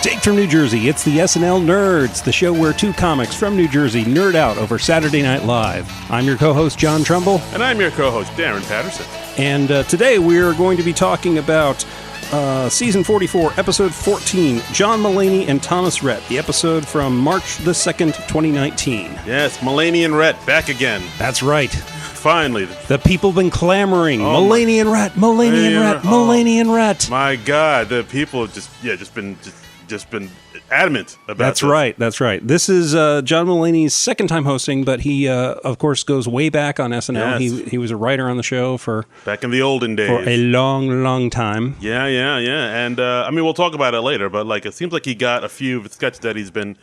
Straight from New Jersey, it's the SNL Nerds, the show where two comics from New Jersey nerd out over Saturday Night Live. I'm your co-host, John Trumbull. And I'm your co-host, Darren Patterson. And today we're going to be talking about Season 44, Episode 14, John Mulaney and Thomas Rhett, the episode from March the 2nd, 2019. Yes, Mulaney and Rhett, back again. That's right. Finally. The people have been clamoring, Mulaney and Rhett, Mulaney and Rhett, Mulaney and Rhett. My God, the people have just been adamant about That's this. That's right. This is John Mulaney's second time hosting, but he, of course, goes way back on SNL. Yes. He was a writer on the show back in the olden days. for a long, long time. Yeah. And, we'll talk about it later, but, it seems like he got a few sketches that he's been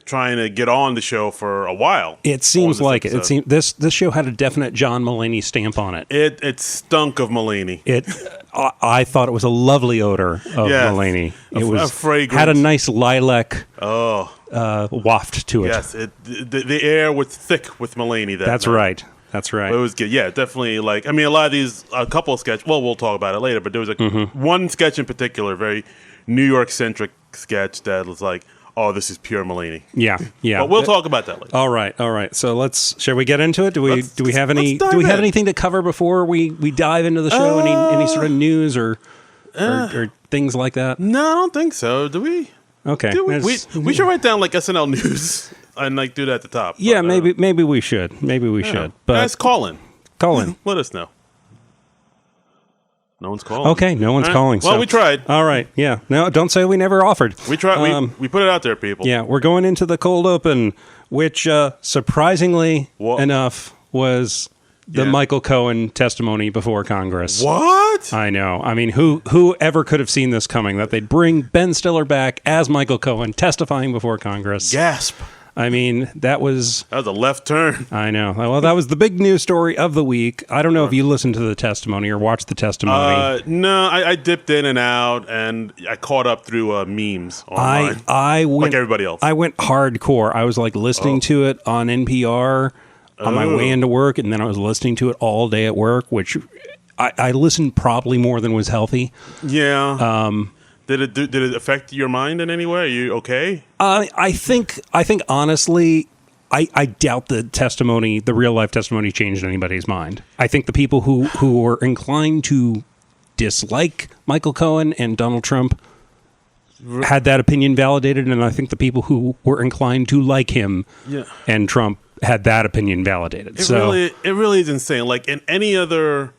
trying to get on the show for a while. It seems like it. It seems this show had a definite John Mulaney stamp on it. It stunk of Mulaney. I thought it was a lovely odor of Mulaney. It was a fragrance. Had a nice lilac waft to it. Yes, the air was thick with Mulaney. That's right. That's right. But it was good. Yeah, definitely. A lot of these, a couple of sketches. Well, we'll talk about it later. But there was one sketch in particular, very New York centric sketch that was like, oh, this is pure Mulaney. Yeah. But we'll talk about that later. All right. So shall we get into it? Do we have anything to cover before we dive into the show? Any sort of news or things like that? No, I don't think so. Do we? Okay. We should write down SNL news and do that at the top. Yeah, maybe we should. Maybe we should. But guys, call in. Let us know. No one's calling. Okay, no one's calling. Well, we tried. All right, yeah. No, don't say we never offered. We tried. We put it out there, people. Yeah, we're going into the cold open, which surprisingly enough was the Michael Cohen testimony before Congress. What? I know. I mean, who ever could have seen this coming? That they'd bring Ben Stiller back as Michael Cohen testifying before Congress. Gasp. I mean, that was a left turn. I know. Well, that was the big news story of the week. I don't know if you listened to the testimony or watched the testimony. No, I dipped in and out, and I caught up through memes online. I went like everybody else. I went hardcore. I was listening to it on NPR on my way into work, and then I was listening to it all day at work, which I listened probably more than was healthy. Yeah. Did it affect your mind in any way? Are you okay? I think honestly, I doubt the real life testimony changed anybody's mind. I think the people who were inclined to dislike Michael Cohen and Donald Trump had that opinion validated, and I think the people who were inclined to like him and Trump had that opinion validated. It really is insane. In any other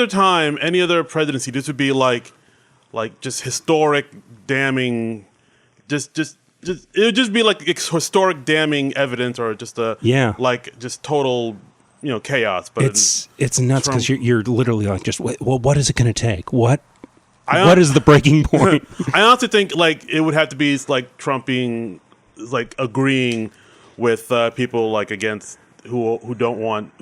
time, any other presidency, this would be like just historic damning, just it would just be historic damning evidence, or just just total chaos. But it's nuts because you're literally what is it going to take? What is the breaking point? I honestly think it would have to be Trump being agreeing with people against who want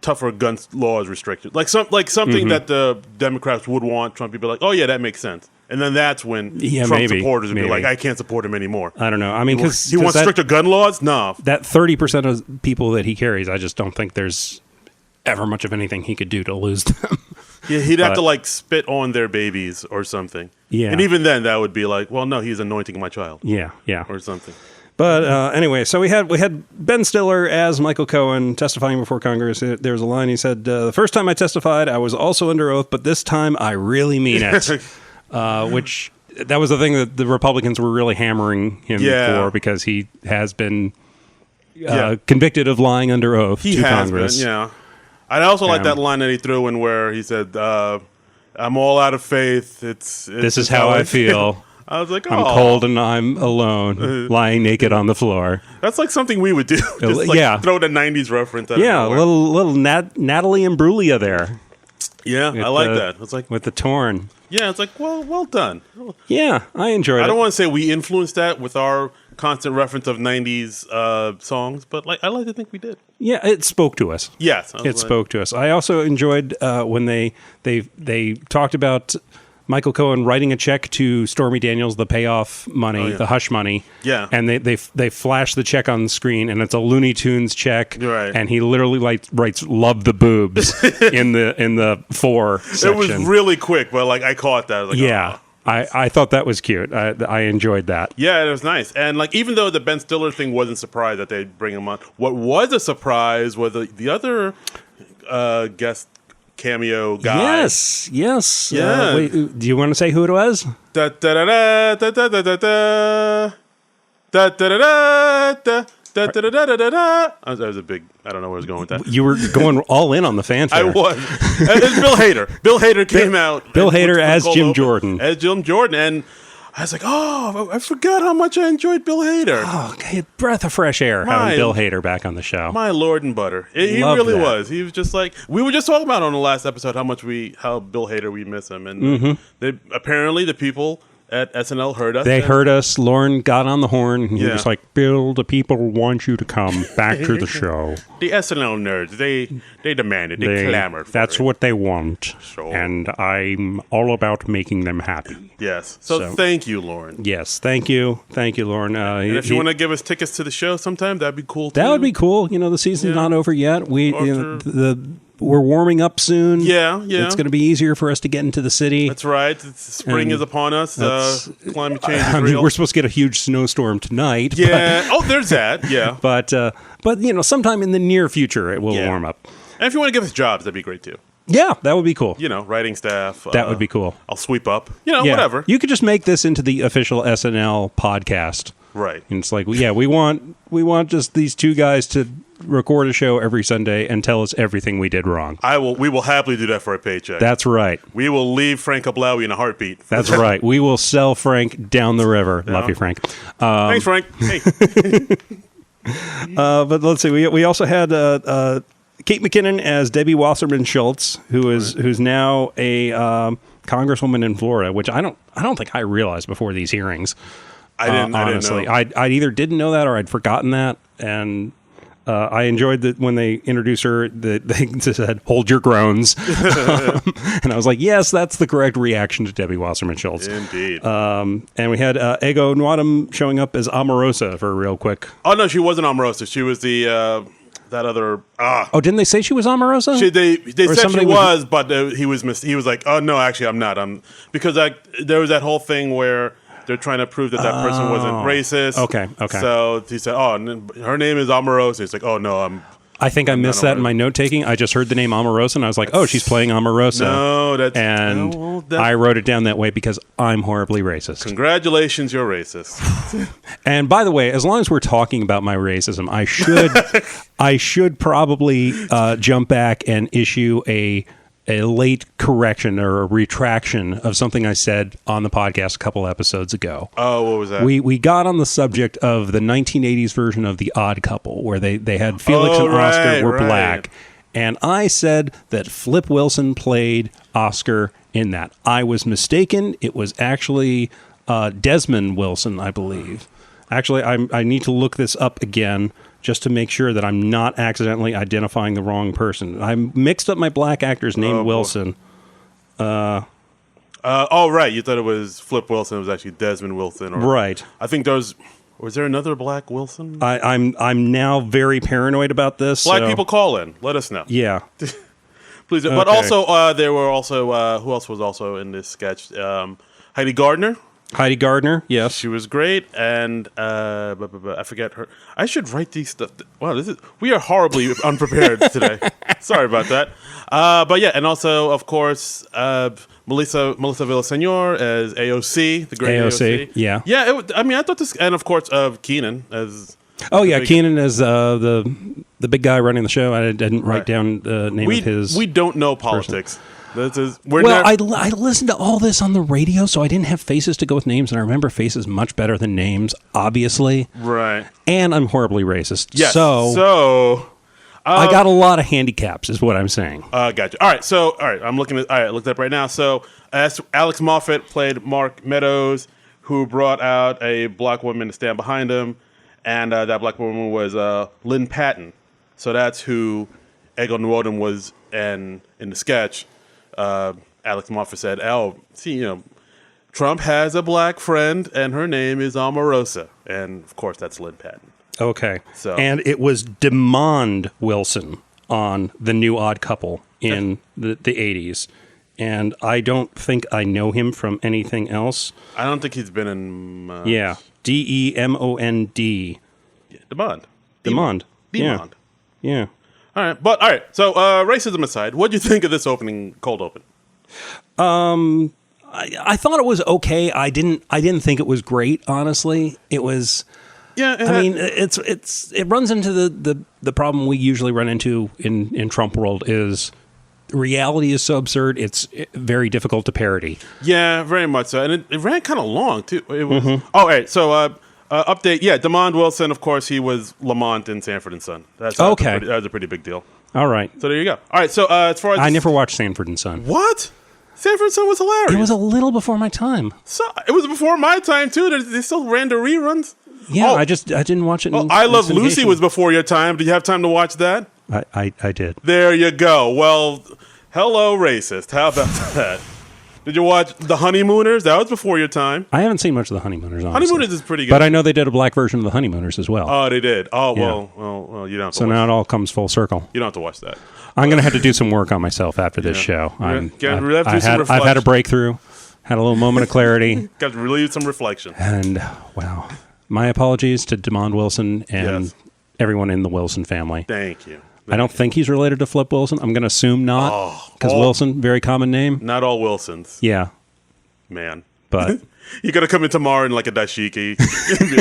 tougher gun laws restricted, something that the Democrats would want Trump to be like, oh yeah, that makes sense, and then that's when Trump supporters would be like, I can't support him anymore. I don't know. I mean, because he wants stricter gun laws. No, that 30% of people that he carries, I just don't think there's ever much of anything he could do to lose them. Yeah, he'd have to spit on their babies or something. Yeah, and even then, that would be well, no, he's anointing my child. Yeah, or something. But anyway, so we had Ben Stiller as Michael Cohen testifying before Congress. There was a line, he said, the first time I testified, I was also under oath, but this time I really mean it. Which, that was the thing that the Republicans were really hammering him for, because he has been convicted of lying under oath to Congress. Yeah. I also like that line that he threw in where he said, I'm all out of faith. This is how I feel. I was like, I'm cold and I'm alone, lying naked on the floor. That's something we would do. Just throw the 90s reference at it. Yeah, a little Natalie Imbruglia there. Yeah, I like that. It's with the torn. Yeah, it's well done. Yeah, I enjoyed it. I don't want to say we influenced that with our constant reference of 90s songs, but I like to think we did. Yeah, it spoke to us. Yes. It spoke to us. I also enjoyed when they talked about Michael Cohen writing a check to Stormy Daniels, the payoff money, the hush money. Yeah. And they flash the check on the screen, and it's a Looney Tunes check. Right. And he literally writes "Love the boobs" in the 4 section. It was really quick, but I caught that. I was like, yeah. oh. I thought that was cute. I enjoyed that. Yeah, it was nice. And like, even though the Ben Stiller thing wasn't a surprise that they'd bring him on, what was a surprise was the other guest cameo guy. Yes. Yeah. Wait, do you want to say who it was? Da da da da da da da da da da da da da da. Da, da, da, da, da, da, da. That was a big. I don't know where I was going with that. You were going all in on the fanfare. I was. It's Bill Hader. Bill Hader came out. Bill Hader as Jim Jordan. As Jim Jordan, and I was like, oh, I forgot how much I enjoyed Bill Hader. Oh, okay. Breath of fresh air having Bill Hader back on the show. My lord and butter. He really was. He was just like, we were just talking about on the last episode how Bill Hader, we miss him, and apparently the people at SNL heard us. They heard us. Lauren got on the horn. And he was like, Bill, the people want you to come back to the show. The SNL nerds, they demanded. They clamored for That's it. what they want. Sure. And I'm all about making them happy. Yes. So thank you, Lauren. Yes. Thank you. Thank you, Lauren. And if you want to give us tickets to the show sometime, that'd be cool, too. That would be cool. The season's not over yet. We're warming up soon. Yeah. It's going to be easier for us to get into the city. That's right. Spring is upon us. Climate change is real. We're supposed to get a huge snowstorm tonight. Yeah. There's that. Yeah. But sometime in the near future, it will warm up. And if you want to give us jobs, that'd be great too. Yeah, that would be cool. Writing staff. That would be cool. I'll sweep up. Whatever. You could just make this into the official SNL podcast. Right. And it's like, we want just these two guys to record a show every Sunday and tell us everything we did wrong. We will happily do that for a paycheck. That's right. We will leave Frank Kablawi in a heartbeat. That's right. We will sell Frank down the river. Love you, Frank. Thanks, Frank. Hey. But let's see. We also had Kate McKinnon as Debbie Wasserman Schultz, who's now a congresswoman in Florida, which I don't think I realized before these hearings. I didn't honestly. know. I either didn't know that or I'd forgotten that, and I enjoyed that when they introduced her, they said, "Hold your groans," and I was like, "Yes, that's the correct reaction to Debbie Wasserman Schultz." Indeed. And we had Ego Nwadum showing up as Omarosa for real quick. Oh no, she wasn't Omarosa. She was the that other. Oh, didn't they say she was Omarosa? They said she was, but he was like, "Oh no, actually, I'm not." Because there was that whole thing where they're trying to prove that person wasn't racist. Okay. So he said, "Oh, her name is Omarosa." It's like, "Oh no, I think I missed that in my note taking. I just heard the name Omarosa and I was like, "Oh, she's playing Omarosa." No, I wrote it down that way because I'm horribly racist. Congratulations, you're racist. And by the way, as long as we're talking about my racism, I should probably jump back and issue a late correction or a retraction of something I said on the podcast a couple episodes ago. Oh, what was that? We got on the subject of the 1980s version of The Odd Couple, where they had Felix and Oscar were black. And I said that Flip Wilson played Oscar in that. I was mistaken. It was actually Desmond Wilson, I believe. Actually, I need to look this up again just to make sure that I'm not accidentally identifying the wrong person. I mixed up my black actor's name, Wilson. Right. You thought it was Flip Wilson. It was actually Desmond Wilson. Right. I think was there another black Wilson? I'm now very paranoid about this. Black people call in. Let us know. Yeah. Please. Okay. But also, there were also, who else was also in this sketch? Heidi Gardner. Heidi Gardner, yes. She was great, and I forget her. I should write these stuff. Wow, we are horribly unprepared today. Sorry about that. But yeah, and also, of course, Melissa Villaseñor as AOC, the great AOC. Yeah. Yeah, I thought this, and of course, Keenan as... Oh, yeah, Keenan as the big guy running the show. I didn't write down the name of his... We don't know politics. I listened to all this on the radio, so I didn't have faces to go with names, and I remember faces much better than names, obviously. Right. And I'm horribly racist. Yes. So I got a lot of handicaps, is what I'm saying. Gotcha. All right, I'm looking at. All right, I looked up right now. So Alex Moffat played Mark Meadows, who brought out a black woman to stand behind him, and that black woman was Lynn Patton. So that's who Ego Nwadum was in the sketch. Alex Moffat said, "Oh, see, Trump has a black friend, and her name is Omarosa," and of course, that's Lynn Patton. Okay, and it was Demond Wilson on the new Odd Couple in the 80s, and I don't think I know him from anything else. I don't think he's been in. Yeah, Demond. Yeah, Demond. Demond. Demond. Yeah. All right. So, racism aside, what do you think of this cold open? I thought it was okay. I didn't think it was great. Honestly, it was. Yeah, I mean, it runs into the problem we usually run into in Trump world is reality is so absurd. It's very difficult to parody. Yeah, very much so, and it ran kind of long too. It was. Oh, all right. So, update. Yeah, Demond Wilson. Of course, he was Lamont in Sanford and Son. That's okay. That was a pretty big deal. All right. So there you go. All right. So as far as I never watched Sanford and Son. What? Sanford and Son was hilarious. It was a little before my time. So it was before my time too. They still ran the reruns. Yeah, I didn't watch it. I Love Lucy was before your time. Did you have time to watch that? I did. There you go. Well, hello, racist. How about that? Did you watch The Honeymooners? That was before your time. I haven't seen much of The Honeymooners, honestly. Honeymooners is pretty good. But I know they did a black version of The Honeymooners as well. Oh, they did. Oh, Yeah. well, you don't have to So watch now it all comes full circle. You don't have to watch that. I'm going to have to do some work on myself after this show. I've had a breakthrough, had a little moment of clarity. Got to relieve some reflection. And, wow. My apologies to Demond Wilson and everyone in the Wilson family. Thank you. I don't think he's related to Flip Wilson. I'm going to assume not, because Wilson, very common name. Not all Wilsons. Yeah. Man. But you got to come in tomorrow in like a dashiki.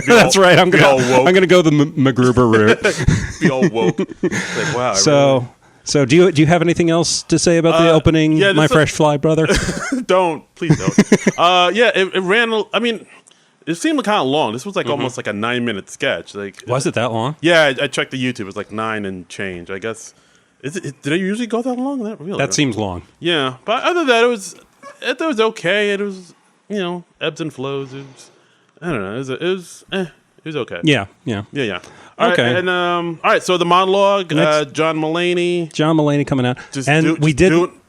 That's right. I'm going to go the MacGruber route. Be all woke. Like, wow. So do you have anything else to say about the opening, My Fresh Fly Brother? Please don't. It ran. I mean, it seemed kind of long. This was like almost like a 9-minute sketch. Like, was it that long? Yeah, I checked the YouTube. It was like 9 and change. I guess. Did it usually go that long? That seems long. Yeah, but other than that, it was okay. It was ebbs and flows. I don't know. It was okay. Yeah. All okay. Right, and all right. So the monologue, John Mulaney coming out,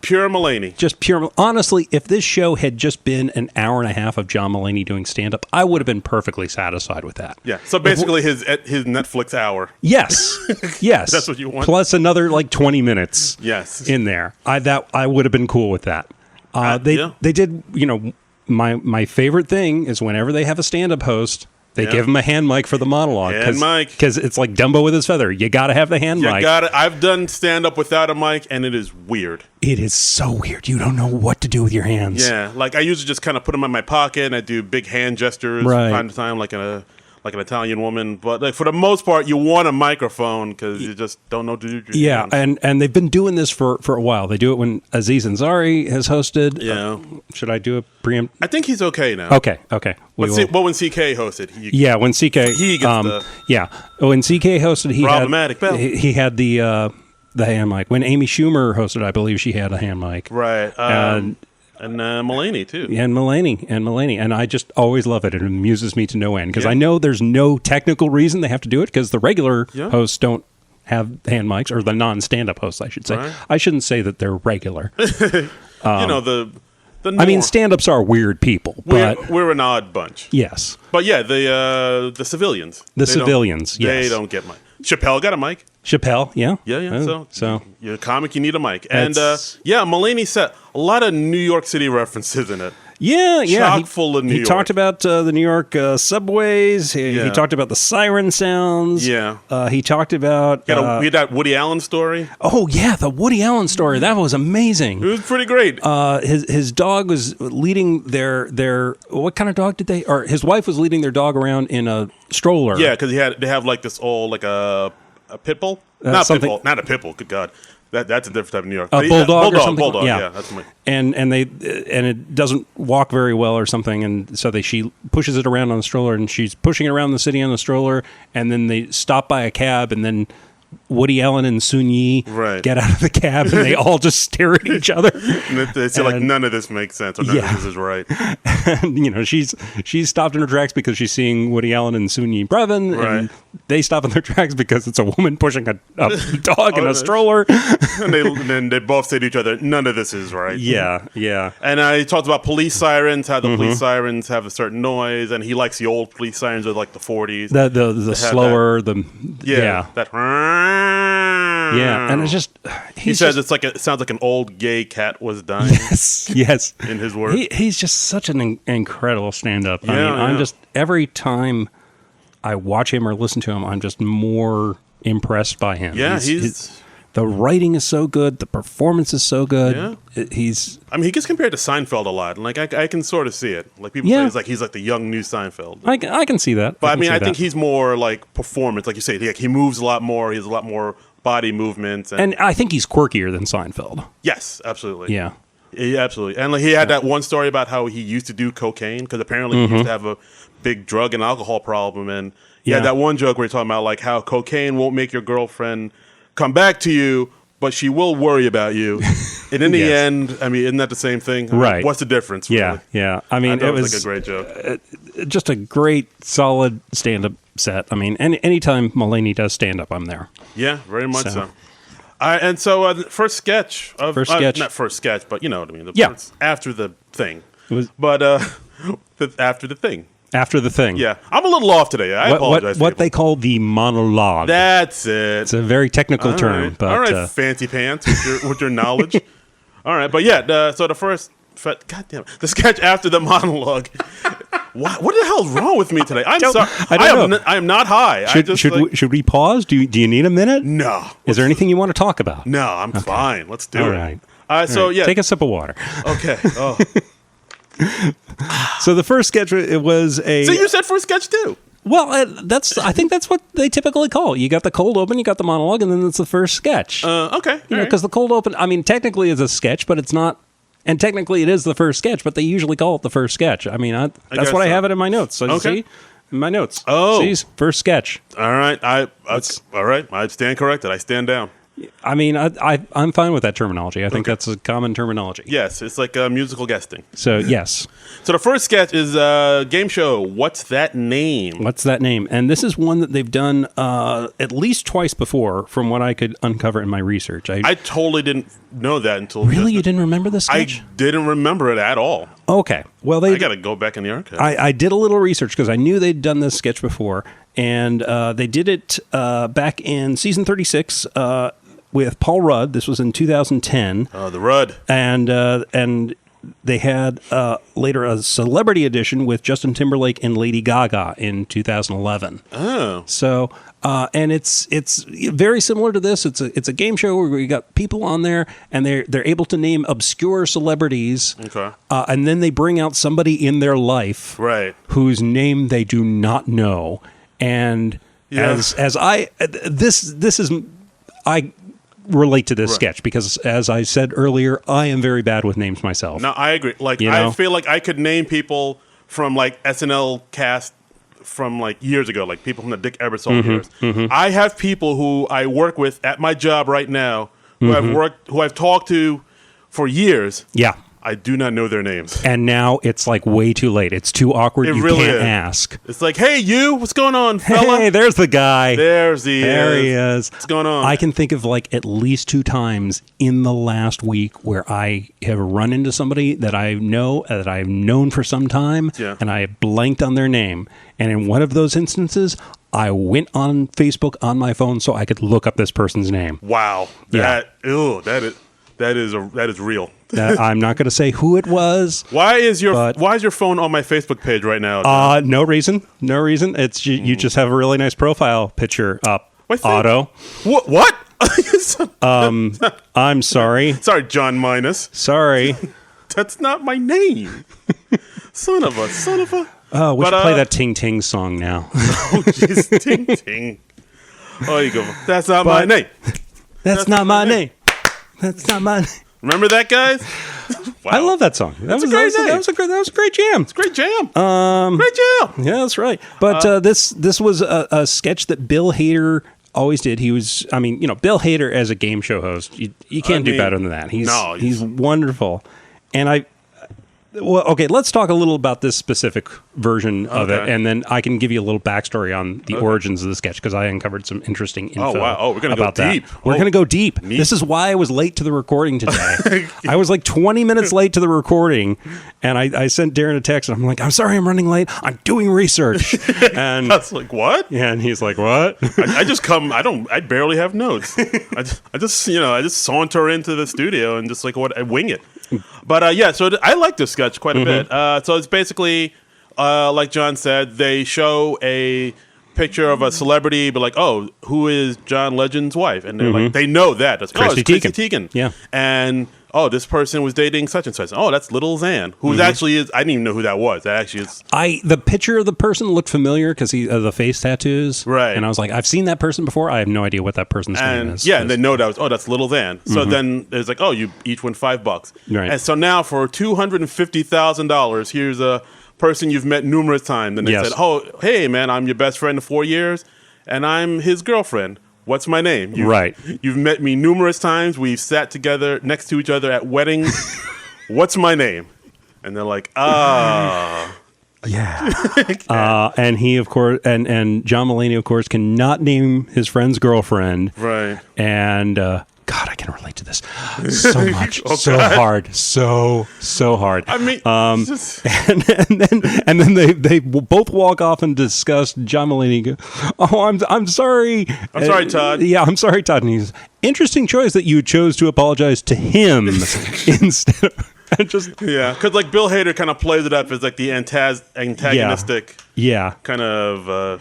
pure Mulaney. Just pure. Honestly, if this show had just been an hour and a half of John Mulaney doing stand up, I would have been perfectly satisfied with that. Yeah. So basically, his Netflix hour. Yes. That's what you want. Plus another like 20 minutes. Yes. In there, I would have been cool with that. They did. My favorite thing is whenever they have a stand up host. They give him a hand mic for the monologue. Because it's like Dumbo with his feather. You got to have the hand mic. I've done stand-up without a mic, and it is weird. It is so weird. You don't know what to do with your hands. Yeah. Like, I usually just kind of put them in my pocket, and I do big hand gestures from time to time, like an Italian woman. But like for the most part, you want a microphone because you just don't know what to do. Yeah, and they've been doing this for a while. They do it when Aziz Ansari has hosted. Yeah. Should I do a preempt? I think he's okay now. Okay. But when CK hosted, when CK when CK hosted, he had the hand mic. When Amy Schumer hosted, I believe she had a hand mic. Right. And Mulaney, too. Yeah, and Mulaney. And I just always love it. It amuses me to no end. Because I know there's no technical reason they have to do it, because the regular hosts don't have hand mics, or the non-stand-up hosts, I should say. Right. I shouldn't say that they're regular. I mean, stand-ups are weird people. But we're an odd bunch. Yes. But yeah, the civilians. Yes. They don't get mic. Chappelle got a mic. Chappelle, yeah. Yeah. So you're a comic, you need a mic. And Mulaney said a lot of New York City references in it. Yeah. Chock full of New York. He talked about the New York subways. He talked about the siren sounds. Yeah. He talked about... we had that Woody Allen story. Oh, yeah, the Woody Allen story. That was amazing. It was pretty great. His dog was leading their... What kind of dog did they... Or his wife was leading their dog around in a stroller. Yeah, because they have like this old, like a pit bull? Not a pit bull, good God. That's a different type of New York. A bulldog or something? Bulldog, yeah. That's my... And it doesn't walk very well or something, and so she pushes it around on the stroller, and she's pushing it around the city on the stroller, and then they stop by a cab, and then Woody Allen and Sun Yi get out of the cab, and they all just stare at each other. They say like none of this makes sense, or none of this is right. And she's stopped in her tracks because she's seeing Woody Allen and Sun Yi Brevin, and they stop in their tracks because it's a woman pushing a dog in a stroller. And then they both say to each other, none of this is right. Yeah. And he talked about police sirens, how the police sirens have a certain noise, and he likes the old police sirens of like the 40s. The slower, that Yeah, and it's just He says it sounds like an old gay cat was dying. Yes. In his words, he's just such an incredible stand-up. Yeah, I mean, I'm yeah. just every time I watch him or listen to him, I'm just more impressed by him. Yeah, the writing is so good, the performance is so good. Yeah. I mean, he gets compared to Seinfeld a lot, and like I can sort of see it. Like people say he's like the young new Seinfeld. I can see that. But I think he's more like performance, like you say. He moves a lot more. He has a lot more body movements, and I think he's quirkier than Seinfeld. Yes, absolutely. Yeah. Yeah, absolutely. And like, he had that one story about how he used to do cocaine because apparently he used to have a big drug and alcohol problem, and he had that one joke where he's talking about like how cocaine won't make your girlfriend come back to you, but she will worry about you. And in the end, I mean, isn't that the same thing? Right. Mean, what's the difference? Yeah, really? yeah. I mean, it was like a great joke. Just a great, solid stand-up set. I mean, anytime Mulaney does stand-up, I'm there. Yeah, very much so. And so, first sketch. Not first sketch, but you know what I mean. After the thing. After the thing. After the thing. Yeah. I'm a little off today. I apologize. What they call the monologue. That's it. It's a very technical term. Right. But, all right, fancy pants with your knowledge. All right. But yeah, so the first... God damn it. The sketch after the monologue. What the hell's wrong with me today? I'm sorry. I am not high. Should we pause? Do you need a minute? No. Is there anything you want to talk about? No, I'm fine. Let's do it. Right. Yeah. Take a sip of water. Okay. Oh. So the first sketch, it was a... So you said first sketch too? Well, I think that's what they typically call it. You got the cold open, you got the monologue, and then it's the first sketch. Okay. Because the cold open, I mean, technically is a sketch, but it's not... And technically it is the first sketch, but they usually call it the first sketch. I mean, that's what I have it in my notes. So you see? In my notes. Oh. See? First sketch. All right. All right. I stand corrected. I stand down. I mean, I'm fine with that terminology. I think that's a common terminology. Yes, it's like musical guesting. So, yes. So the first sketch is a game show, What's That Name? What's That Name? And this is one that they've done at least twice before, from what I could uncover in my research. I totally didn't know that until... Really? You didn't remember this sketch? I didn't remember it at all. Okay. Well, I got to go back in the archive. I did a little research because I knew they'd done this sketch before, and they did it back in season 36 with Paul Rudd. This was in 2010. Oh, the Rudd. And they had later a celebrity edition with Justin Timberlake and Lady Gaga in 2011. Oh. So, and it's very similar to this. It's a game show where you got people on there, and they're able to name obscure celebrities. Okay. And then they bring out somebody in their life, right, whose name they do not know. And as I relate to this sketch because, as I said earlier, I am very bad with names myself. No, I agree. Like, I feel like I could name people from like SNL cast from like years ago, like people from the Dick Ebersol years. Mm-hmm. I have people who I work with at my job right now who I've talked to for years. Yeah. I do not know their names. And now it's like way too late. It's too awkward. You really can't ask. It's like, hey, you, what's going on, fella? Hey, there's the guy. There he is. What's going on? I can think of like at least 2 times in the last week where I have run into somebody that I know, that I've known for some time, and I blanked on their name. And in one of those instances, I went on Facebook on my phone so I could look up this person's name. Wow. That is real. I'm not going to say who it was. Why is your phone on my Facebook page right now? No reason. It's you just have a really nice profile picture up. Otto. What? I'm sorry. Sorry, John Minus. Sorry. That's not my name. Son of a. Oh, we should play that Ting Ting song now. Oh, jeez, Ting Ting. Oh, you go. That's not my name. That's not my name. That's not my name. Remember that, guys? Wow. I love that song. That was a great jam. It's a great jam. Great jam. Yeah, that's right. But this was a sketch that Bill Hader always did. He was, Bill Hader as a game show host. You can't do better than that. He's wonderful. And Well, okay, let's talk a little about this specific version of it, Okay. and then I can give you a little backstory on the origins of the sketch, because I uncovered some interesting info. Oh, wow. Oh, we're gonna go about that. deep. We're Oh, going to go deep. neat. This is why I was late to the recording today. I was like 20 minutes late to the recording, and I sent Darren a text, and I'm like, I'm sorry I'm running late. I'm doing research. And That's like, what? yeah, and he's like, what? I just come. I barely have notes. I just saunter into the studio and just like I wing it. But yeah, so I like this sketch quite a bit. So it's basically like John said, they show a picture of a celebrity, but like, oh, who is John Legend's wife? And they're like, they know that. That's Chrissy it's Chrissy Teigen. Teigen. Yeah. And oh, this person was dating such and such. Oh, that's Little Xan, who actually is. I didn't even know who that was. That actually is. The picture of the person looked familiar because the face tattoos, Right. And I was like, I've seen that person before. I have no idea what that person's name And is. yeah, and they know that was that's Little Xan. So then there's like, oh, you each win $5. Right. And so now for $250,000, here's a person you've met numerous times, and they Yes. said, oh, hey man, I'm your best friend of 4 years, and I'm his girlfriend. What's my name? Right. You've met me numerous times. We've sat together next to each other at weddings. What's my name? And they're like, yeah. And he, of course, and John Mulaney, of course, cannot name his friend's girlfriend. right. And God, I can relate to this so much, Oh, so God. hard, so hard. I mean, just, and then they both walk off and discuss. John Mulaney goes, "Oh, I'm sorry. I'm sorry, Todd." Yeah, I'm sorry, Todd." And he's, interesting choice that you chose to apologize to him instead of just yeah, because like Bill Hader kind of plays it up as like the antagonistic yeah. kind of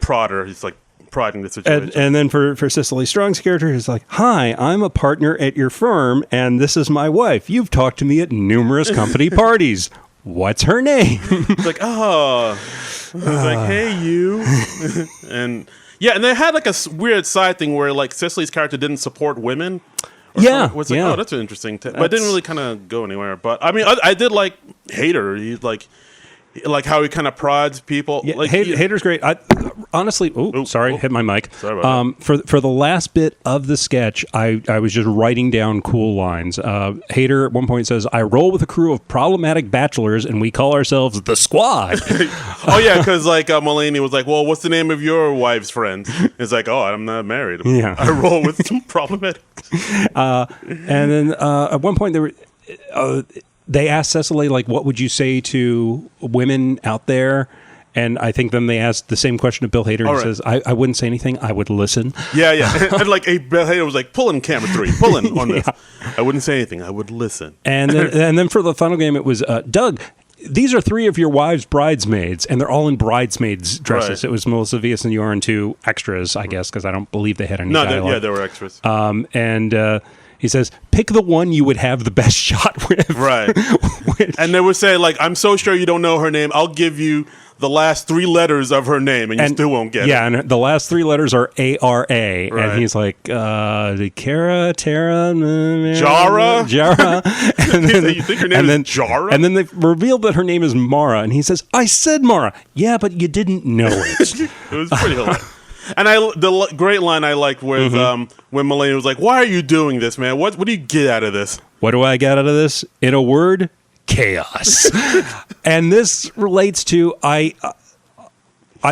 prodder. He's like prodding the situation. And then for Cicely Strong's character, he's like, "Hi, I'm a partner at your firm, and this is my wife. You've talked to me at numerous company parties. What's her name?" It's like, oh, I was like, hey, you, and yeah, and they had like a weird side thing where like Cicely's character didn't support women. Or Yeah, something. It's like, yeah. oh, that's an interesting. But it didn't really kind of go anywhere. But I mean, I did like Hader. He's like how he kind of prods people. Yeah, like Hader's great. I honestly, hit my mic. Sorry about for the last bit of the sketch, I was just writing down cool lines. Hader at one point says, "I roll with a crew of problematic bachelors, and we call ourselves the Squad." Oh yeah, because like Mulaney was like, well, what's the name of your wife's friend? It's like, oh, I'm not married. Yeah. I roll with some problematic. And then at one point they asked Cecily, like, what would you say to women out there? And I think then they asked the same question to Bill Hader. And he right. says, I wouldn't say anything. I would listen. Yeah. And like Bill Hader was like, pull in camera 3, pull in on this. I wouldn't say anything. I would listen. And then for the final game, it was, Doug, these are 3 of your wives' bridesmaids, and they're all in bridesmaids dresses. Right. It was Melissa Villaseñor and 2 extras, I guess, because I don't believe they had any dialogue. There were extras. And he says, pick the one you would have the best shot with. Right. And they would say, like, I'm so sure you don't know her name. I'll give you the last 3 letters of her name, and you still won't get it. Yeah, and the last 3 letters are A-R-A. Right. And he's like, Kara, Tara, Jara? And then, You think her name is Jara? And then they revealed that her name is Mara. And he says, I said Mara. Yeah, but you didn't know it. It was pretty hilarious. And the great line I liked was when Mulaney was like, "Why are you doing this, man? What do you get out of this?" What do I get out of this? In a word, chaos. And this relates to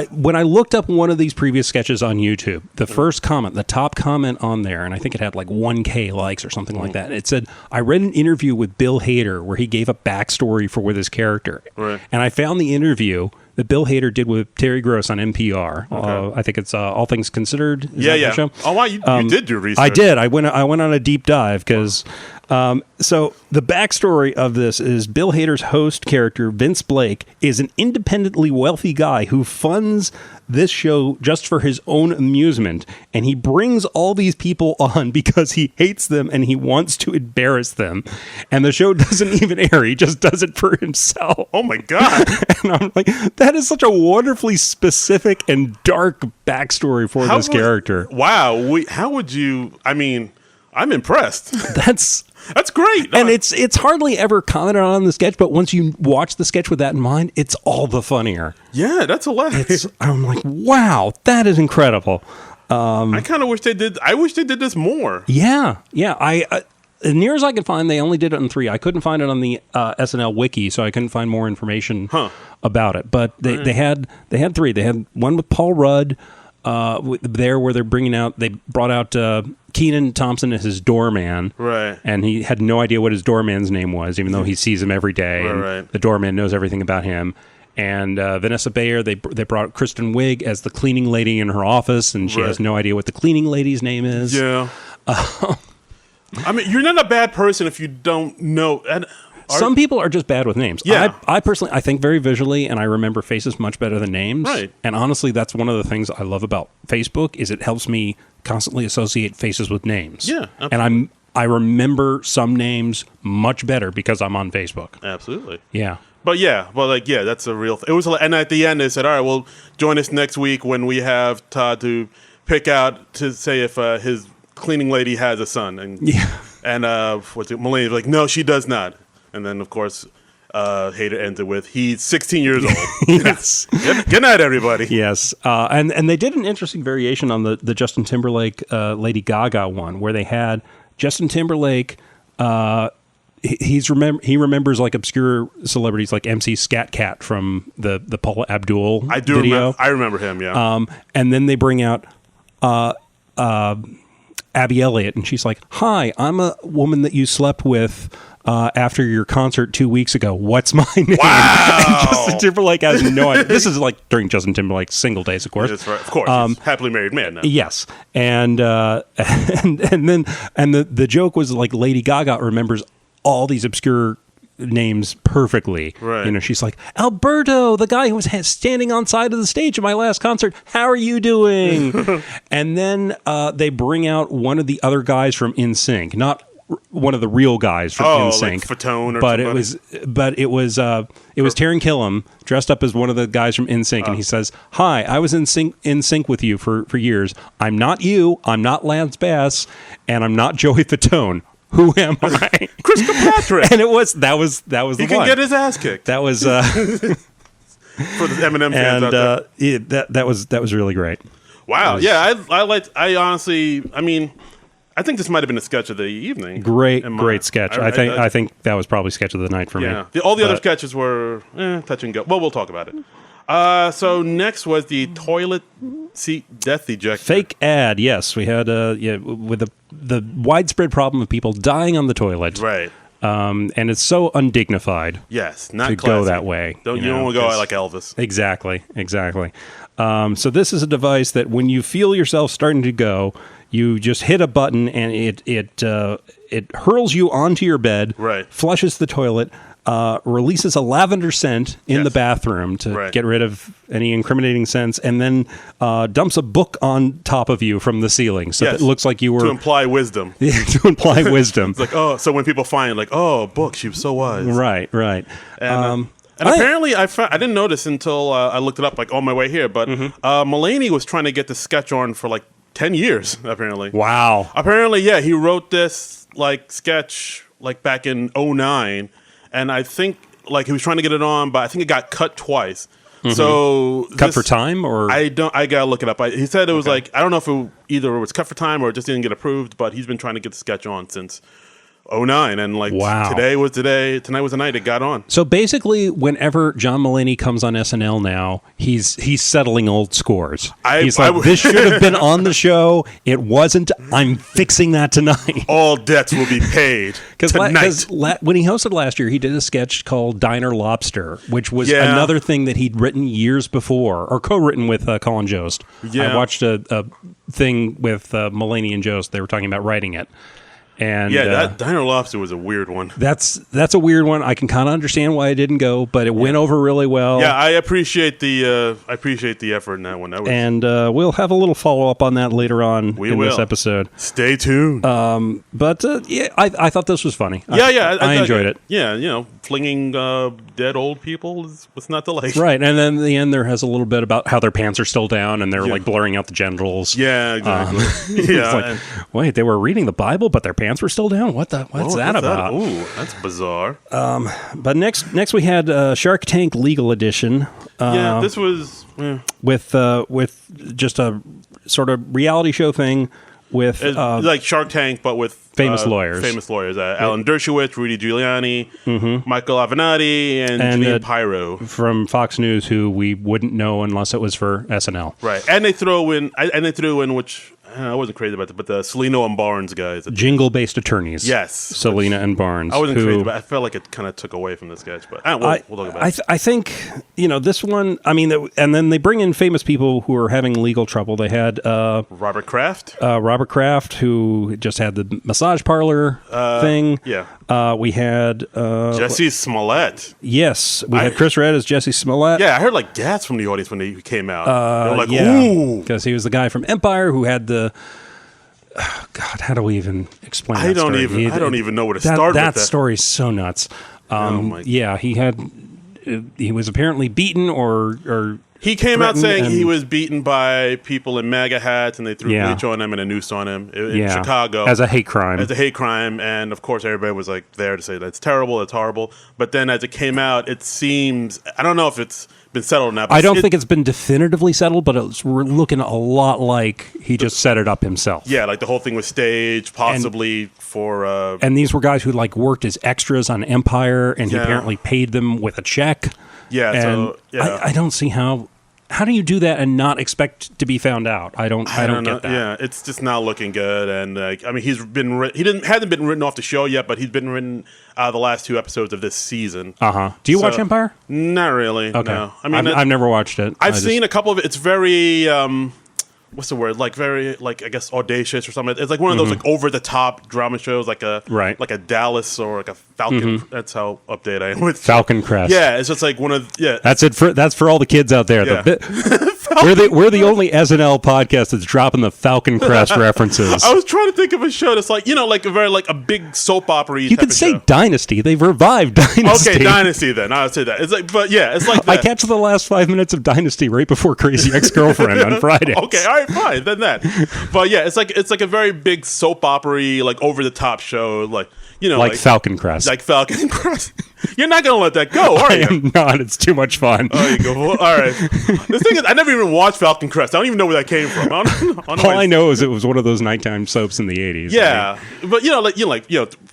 when I looked up one of these previous sketches on YouTube, the first comment, the top comment on there, and I think it had like 1K likes or something like that. It said, I read an interview with Bill Hader where he gave a backstory for with his character. Right. And I found the interview that Bill Hader did with Terry Gross on NPR. Okay. I think it's All Things Considered. Is that Yeah. the show? Oh wow, you did do research. I did. I went on a deep dive because so the backstory of this is Bill Hader's host character, Vince Blake, is an independently wealthy guy who funds this show just for his own amusement. And he brings all these people on because he hates them and he wants to embarrass them. And the show doesn't even air. He just does it for himself. Oh my god. And I'm like, that is such a wonderfully specific and dark backstory for this character. Wow. How would you? I mean, I'm impressed. That's great. And it's hardly ever commented on in the sketch, but once you watch the sketch with that in mind, it's all the funnier. Yeah, that's hilarious. I'm like, wow, that is incredible. I kind of wish they did. I wish they did this more. Yeah. as near as I could find, they only did it in 3. I couldn't find it on the SNL wiki, so I couldn't find more information about it. But they had 3. They had one with Paul Rudd there, where they brought out Kenan Thompson as his doorman, right? And he had no idea what his doorman's name was, even though he sees him every day. Right. And the doorman knows everything about him. And Vanessa Bayer, they brought Kristen Wiig as the cleaning lady in her office, and she has no idea what the cleaning lady's name is. Yeah. I mean, you're not a bad person if you don't know. Some people are just bad with names. Yeah. I personally, I think very visually, and I remember faces much better than names. Right. And honestly, that's one of the things I love about Facebook, is it helps me constantly associate faces with names. Yeah, absolutely. And I remember some names much better because I'm on Facebook. Absolutely. Yeah. But that's a real thing. It was, and at the end they said, all right, well, join us next week when we have Todd to pick out to say if his cleaning lady has a son. And Mulaney was like, no, she does not. And then, of course, Hader ends it with, he's 16 years old. Yes. Good night, everybody. Yes. And they did an interesting variation on the Justin Timberlake Lady Gaga one, where they had Justin Timberlake. He remembers like obscure celebrities like MC Scat Cat from the Paula Abdul video. I remember him, yeah. And then they bring out Abby Elliott, and she's like, "Hi, I'm a woman that you slept with after your concert 2 weeks ago. What's my name?" Wow. And Justin Timberlake has no idea. This is like during Justin Timberlake's single days, of course. That's right. Of course, he's a happily married man now. Yes, and then the joke was like Lady Gaga remembers all these obscure names perfectly. Right. You know, she's like, Alberto, the guy who was standing on side of the stage at my last concert. How are you doing? And then they bring out one of the other guys from NSYNC, not one of the real guys from NSYNC, like Fatone or but somebody? it was Taron Killam dressed up as one of the guys from NSYNC, and he says, "Hi, I was in sync with you for years. I'm not you. I'm not Lance Bass, and I'm not Joey Fatone. Who am I?" Chris Kirkpatrick. And that was the one. He can get his ass kicked. That was for the Eminem fans out there. That was really great. Wow. I honestly, I mean, I think this might have been a sketch of the evening. Great sketch. I think that was probably sketch of the night for me. Yeah. All the other sketches were touch and go. Well, we'll talk about it. So next was the toilet seat death ejector. Fake ad, yes. We had with the widespread problem of people dying on the toilet. Right. And it's so undignified. Yes, not to classy. go that way. You don't want to go out like Elvis. Exactly. So this is a device that when you feel yourself starting to go, you just hit a button and it hurls you onto your bed, right. Flushes the toilet, releases a lavender scent in the bathroom to get rid of any incriminating scents, and then dumps a book on top of you from the ceiling, so it looks like you were... To imply wisdom. To imply wisdom. It's like, so when people find, like, book, she was so wise. Right. And apparently, I didn't notice until I looked it up, like, on my way here, but Mulaney was trying to get the sketch on for, like, 10 years, apparently. Wow. Apparently, he wrote this, like, sketch, like, back in 2009, and I think, like, he was trying to get it on, but I think it got cut twice. Mm-hmm. So cut for time, or I gotta look it up. He said it was like, I don't know if either it was cut for time or it just didn't get approved, but he's been trying to get the sketch on since 2009, and like tonight was the night it got on. So basically, whenever John Mulaney comes on SNL now, he's settling old scores. He's like, this should have been on the show. It wasn't. I'm fixing that tonight. All debts will be paid tonight. When he hosted last year, he did a sketch called Diner Lobster, which was another thing that he'd written years before, or co-written with Colin Jost. Yeah. I watched a thing with Mulaney and Jost. They were talking about writing it. And that Diner Lobster was a weird one. That's a weird one. I can kind of understand why it didn't go, but it went over really well. Yeah, I appreciate the effort in that one. And we'll have a little follow up on that later on this episode. Stay tuned. But I thought this was funny. I enjoyed it. Yeah, flinging dead old people was not the like. Right, and then in the end there has a little bit about how their pants are still down and they're like blurring out the genitals. Yeah, exactly. It's like, wait, they were reading the Bible, but their pants were still down? What's that about? Ooh, that's bizarre. But next we had Shark Tank Legal Edition. This was with just a sort of reality show thing with It's like Shark Tank, but with famous lawyers. Famous lawyers. Alan Dershowitz, Rudy Giuliani, Michael Avenatti, and Janine Pirro from Fox News, who we wouldn't know unless it was for SNL. Right, and they threw in which I wasn't crazy about it, but the Salino and Barnes guys. Jingle-based attorneys. Yes. Selena and Barnes. I wasn't crazy, but I felt like it kind of took away from the sketch. But we'll talk about it. I think, this one, and then they bring in famous people who are having legal trouble. They had Robert Kraft. Robert Kraft, who just had the massage parlor thing. Yeah. We had... Jesse Smollett. Yes. We had Chris Redd as Jesse Smollett. Yeah, I heard gasps from the audience when he came out. They were like, yeah, ooh. because he was the guy from Empire who had the... God, how do we even explain that story? I don't even know where to start with that. That story's so nuts. Yeah, he was apparently beaten or he came out saying he was beaten by people in MAGA hats and they threw bleach on him and a noose on him in Chicago. As a hate crime. And of course everybody was there to say that's terrible, that's horrible. But then as it came out, it seems, I don't know if it's been settled now. I don't think it's been definitively settled, but we're looking a lot like he just set it up himself. Yeah, like the whole thing was staged, possibly for... and these were guys who worked as extras on Empire, and he apparently paid them with a check. Yeah, and I don't see how do you do that and not expect to be found out? I don't get that. Yeah, it's just not looking good. And hasn't been written off the show yet, but he's been written the last 2 episodes of this season. Do you watch Empire? Not really. Okay. No. I've never watched it. I've seen a couple of it. It's very what's the word? Very I guess audacious or something. It's like one of those over the top drama shows, like a Dallas or like a Falcon. That's how updated I am with Falcon Crest. Yeah, it's just like one of That's for all the kids out there. Yeah. We're the only SNL podcast that's dropping the Falcon Crest references. I was trying to think of a show that's like a very a big soap opera. You could say show. Dynasty. They've revived Dynasty. Okay, Dynasty then. I'll say that. It's like that. I catch the last 5 minutes of Dynasty right before Crazy Ex-Girlfriend on Friday. Okay, all right, fine, then that. But yeah, it's like a very big soap opera, over the top show, like Falcon Crest. Like Falcon Crest. You're not gonna let that go, are you? I am not. It's too much fun. Oh, you go. Well, all right. The thing is, I never even watched Falcon Crest. I don't even know where that came from. All I know is it was one of those nighttime soaps in the 80s. Yeah, but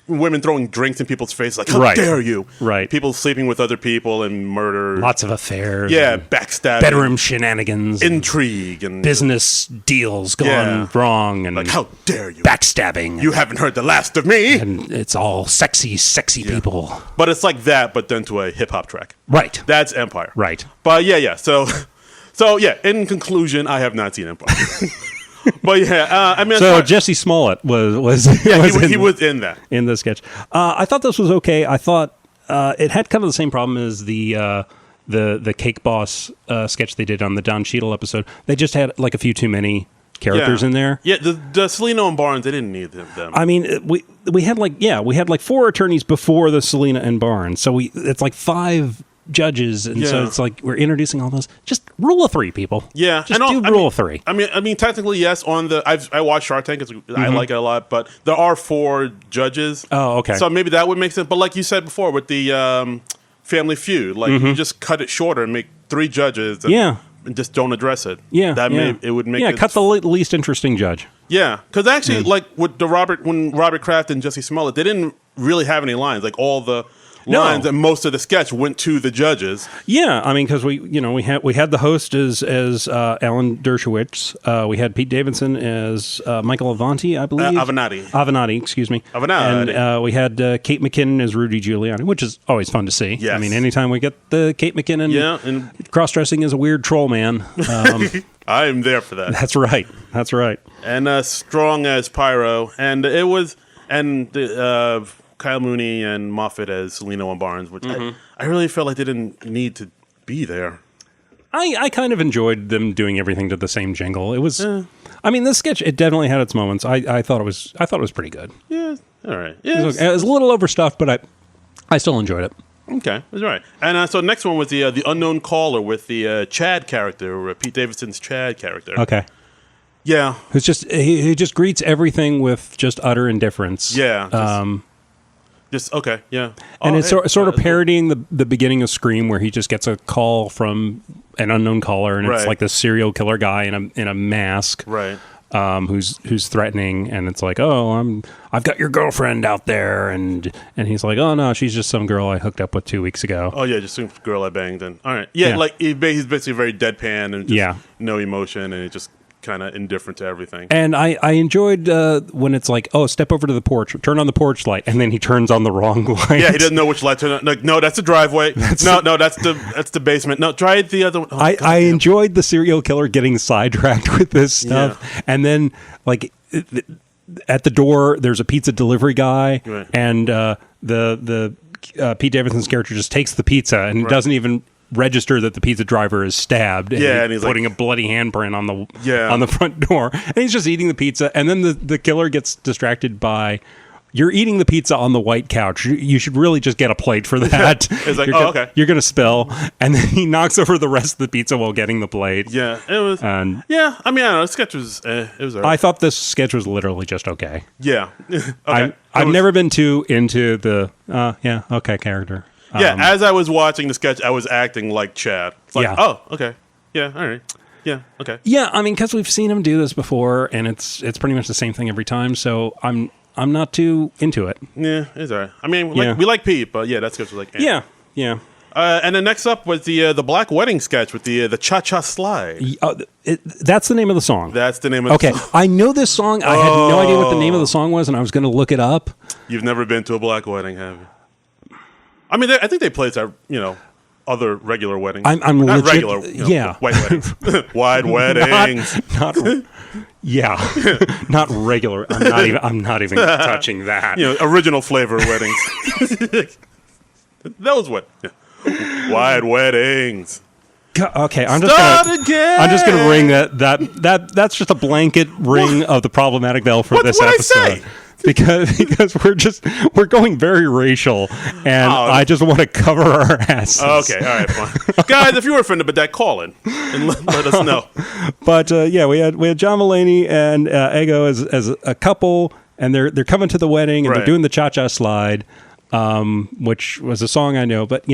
women throwing drinks in people's faces, like how dare you? Right. People sleeping with other people and murder. Lots of affairs. Yeah, backstabbing, bedroom shenanigans, intrigue, and business deals gone wrong, and how dare you? Backstabbing. You haven't heard the last of me. And it's all sexy people. But it's like that, but then to a hip hop track. Right. That's Empire. Right. But yeah. So yeah. In conclusion, I have not seen Empire. But yeah, Jesse Smollett was he was in that in the sketch. I thought this was okay. I thought it had kind of the same problem as the Cake Boss sketch they did on the Don Cheadle episode. They just had a few too many characters in there. Yeah, the Salino and Barnes, they didn't need them. I mean, we had 4 attorneys before the Selena and Barnes, so it's 5 judges, and so it's we're introducing all those. Just rule of 3, people. Yeah, just rule of 3. I mean, technically, yes. I watched Shark Tank. I like it a lot, but there are 4 judges. Oh, okay. So maybe that would make sense. But like you said before, with the Family Feud, you just cut it shorter and make 3 judges. And just don't address it. Yeah, it would make it... cut the least interesting judge. Yeah, because actually, with when Robert Kraft and Jesse Smollett, they didn't really have any lines. All the lines and most of the sketch went to the judges. Yeah, I mean, because we had the host as Alan Dershowitz. We had Pete Davidson as Michael Avenatti, I believe. Avenatti, excuse me. Avenatti. And we had Kate McKinnon as Rudy Giuliani, which is always fun to see. Yes. I mean, anytime we get the Kate McKinnon, and cross-dressing as a weird troll man. I am there for that. That's right. And strong as Pyro, and it was Kyle Mooney and Moffat as Salino and Barnes, which I really felt like they didn't need to be there. I kind of enjoyed them doing everything to the same jingle. It was, I mean, this sketch, it definitely had its moments. I thought it was pretty good. Yeah, all right. Yeah, it was a little overstuffed, but I still enjoyed it. Okay, that's right. And so next one was the unknown caller with the Chad character, Pete Davidson's Chad character. Okay. Yeah, who's just he just greets everything with just utter indifference. Yeah. Okay, yeah. And it's sort of parodying the beginning of Scream, where he just gets a call from an unknown caller, and it's like this serial killer guy in a mask. Right. who's threatening, and it's like, oh, I've got your girlfriend out there, and he's like, oh no, she's just some girl I hooked up with 2 weeks ago. Oh yeah, just some girl I banged. And all right, yeah, like he's basically very deadpan and just no emotion, and he's just kind of indifferent to everything. And I enjoyed when it's like, oh, step over to the porch, turn on the porch light, and then he turns on the wrong light. Yeah, he doesn't know which light to turn on. Like, no, that's the driveway. That's the basement. No, try it the other one. Oh, I enjoyed the serial killer getting sidetracked with this stuff, and then like at the door, there's a pizza delivery guy, and the Pete Davidson's character just takes the pizza and doesn't even register that the pizza driver is stabbed, and he's putting a bloody handprint on the front door, and he's just eating the pizza, and then the killer gets distracted by, you're eating the pizza on the white couch, you should really just get a plate for that. It's like, okay, you're gonna spill, and then he knocks over the rest of the pizza while getting the plate. Yeah, it was. I mean, I don't know, the sketch was it was all right. I thought this sketch was literally just okay. Yeah. Okay. I've never been too into the character. Yeah, as I was watching the sketch, I was acting like Chad. It's like, oh, okay. Yeah, all right. Yeah, okay. Yeah, I mean, because we've seen him do this before, and it's pretty much the same thing every time, so I'm not too into it. Yeah, it's all right. I mean, we like Pete, but yeah, that sketch was like... Yeah. And then next up was the Black Wedding sketch with the Cha-Cha Slide. That's the name of the song. That's the name of the song. I know this song. I had no idea what the name of the song was, and I was going to look it up. You've never been to a black wedding, have you? I mean, I think they play it at, other regular weddings. I'm not legit, regular, white weddings. Wide weddings. Not not regular. I'm not even touching that. Original flavor weddings. Those what? Yeah. Wide weddings. Okay, I'm just gonna ring that's just a blanket ring of the problematic bell for this episode. Because we're going very racial, and I just want to cover our asses. Okay, all right, fine. Guys, if you were offended by that, call in and let us know. But we had John Mulaney and Ego as a couple, and they're coming to the wedding, and they're doing the Cha-Cha Slide, which was a song I know, but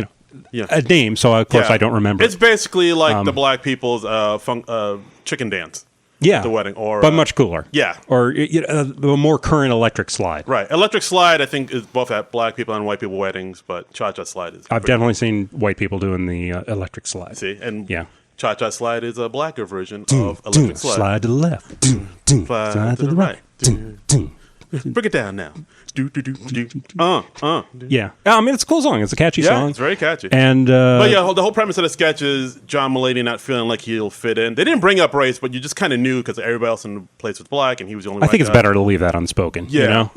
a name, so of course I don't remember. It's basically like the black people's chicken dance. Yeah, the wedding, but much cooler. Yeah, or the more current Electric Slide. Right, Electric Slide. I think is both at black people and white people weddings, but Cha-Cha Slide is. I've definitely seen white people doing the Electric Slide. See, and Cha-Cha Slide is a blacker version of Electric Slide. Slide to the left, slide to the right. Break it down now. Yeah, I mean, it's a cool song. It's a catchy song. Yeah, it's very catchy. And but the whole premise of the sketch is John Mulaney not feeling like he'll fit in. They didn't bring up race, but you just kind of knew because everybody else in the place was black, and he was the only. I think it's better to leave that unspoken. Yeah,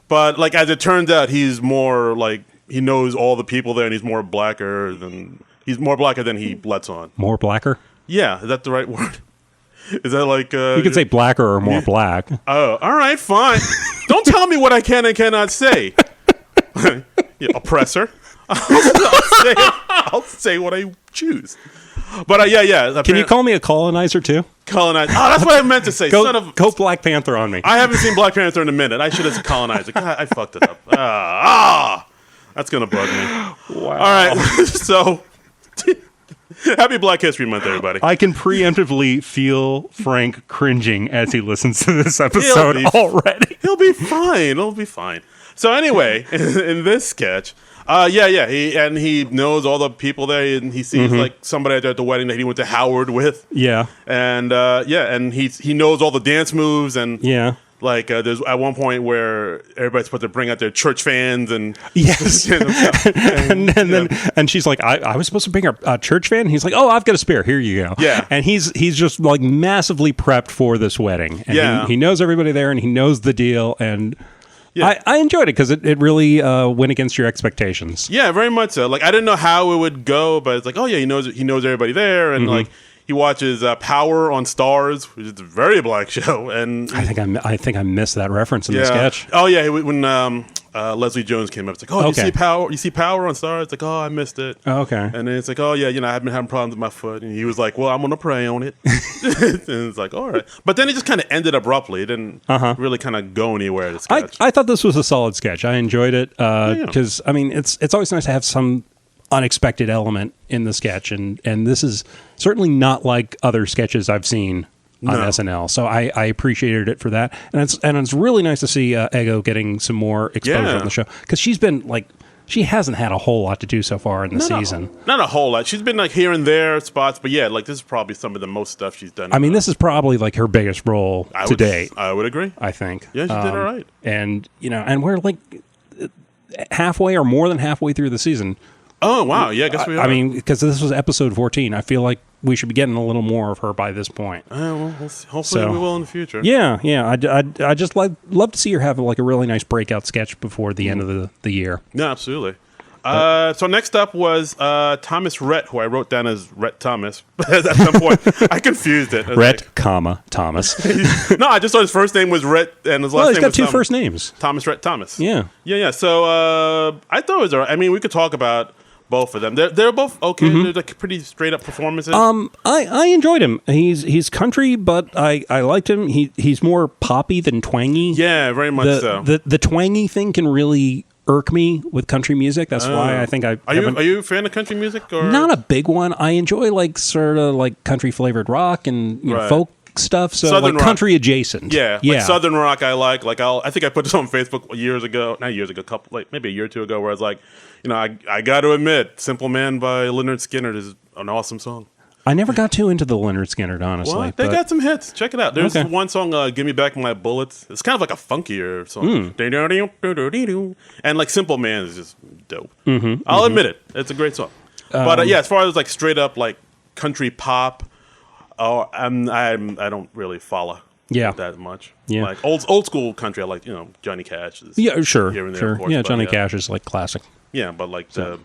but like as it turns out, he's more like he knows all the people there, and he's more blacker than he lets on. More blacker? Yeah, is that the right word? Is that like... you could say blacker or more black. Oh, all right, fine. Don't tell me what I can and cannot say. Oppressor. I'll say what I choose. But Can you call me a colonizer too? Colonizer. Oh, that's what I meant to say. Go Black Panther on me. I haven't seen Black Panther in a minute. I should have said colonizer. God, I fucked it up. That's going to bug me. Wow. All right, so... Happy Black History Month, everybody. I can preemptively feel Frank cringing as he listens to this episode already. He'll be fine. It'll be fine. So anyway, in this sketch, he knows all the people there, and he sees like somebody at the wedding that he went to Howard with. Yeah. And and he knows all the dance moves, and like there's at one point where everybody's supposed to bring out their church fans and and she's like, I was supposed to bring a church fan. And he's like, oh, I've got a spare. Here you go. Yeah, and he's just like massively prepped for this wedding. And he knows everybody there, and he knows the deal. And I enjoyed it because it really went against your expectations. Yeah, very much so. Like I didn't know how it would go, but it's like, oh yeah, he knows everybody there, and like. He watches Power on Stars, which is a very black show, and I think I missed that reference in the sketch. Oh yeah, when Leslie Jones came up, it's like, oh, you see Power? You see Power on Stars? It's like, oh, I missed it. Oh, okay. And then it's like, oh yeah, I've been having problems with my foot, and he was like, well, I'm gonna pray on it. And it's like, all right, but then it just kind of ended abruptly. It didn't really kind of go anywhere. The sketch. I thought this was a solid sketch. I enjoyed it because I mean, it's always nice to have some unexpected element in the sketch, and this is certainly not like other sketches I've seen on SNL. So I appreciated it for that. And it's really nice to see Ego getting some more exposure on the show, because she's been like, she hasn't had a whole lot to do so far in the season. Not a whole lot. She's been like here and there spots, but yeah, like this is probably some of the most stuff she's done. I mean, this is probably like her biggest role to date. I would agree. I think. Yeah, she did all right. And, and we're like halfway or more than halfway through the season. Oh, wow. Yeah, I guess we are. I mean, because this was episode 14. I feel like we should be getting a little more of her by this point. Well, hopefully we will in the future. Yeah. I just love to see her have like a really nice breakout sketch before the end of the year. Yeah, absolutely. So next up was Thomas Rhett, who I wrote down as Rhett Thomas. At some point, I confused it. Rhett, Thomas. No, I just thought his first name was Rhett and his last name was he's got two first names. Thomas Rhett Thomas. Yeah. So I thought it was all right. I mean, we could talk about both of them. They're both okay. They're like pretty straight up performances. I enjoyed him. He's country, but I liked him. He's more poppy than twangy. Yeah, very much so. The twangy thing can really irk me with country music. That's why I think are you a fan of country music? Or? Not a big one. I enjoy like sort of like country flavored rock and folk stuff. So Southern like country adjacent. Yeah. Like Southern rock I like. Like I think I put this on Facebook maybe a year or two ago, where I was like, I got to admit, Simple Man by Lynyrd Skynyrd is an awesome song. I never got too into the Lynyrd Skynyrd, honestly. Well, they got some hits. Check it out. There's one song, "Give Me Back My Bullets." It's kind of like a funkier song. And like Simple Man is just dope. I'll admit it. It's a great song. But as far as like straight up like country pop, I don't really follow that much. Yeah. Like old school country, I like, Johnny Cash. Yeah, sure. Here and there, sure. Of course, yeah, Johnny Cash is like classic. Yeah, but like the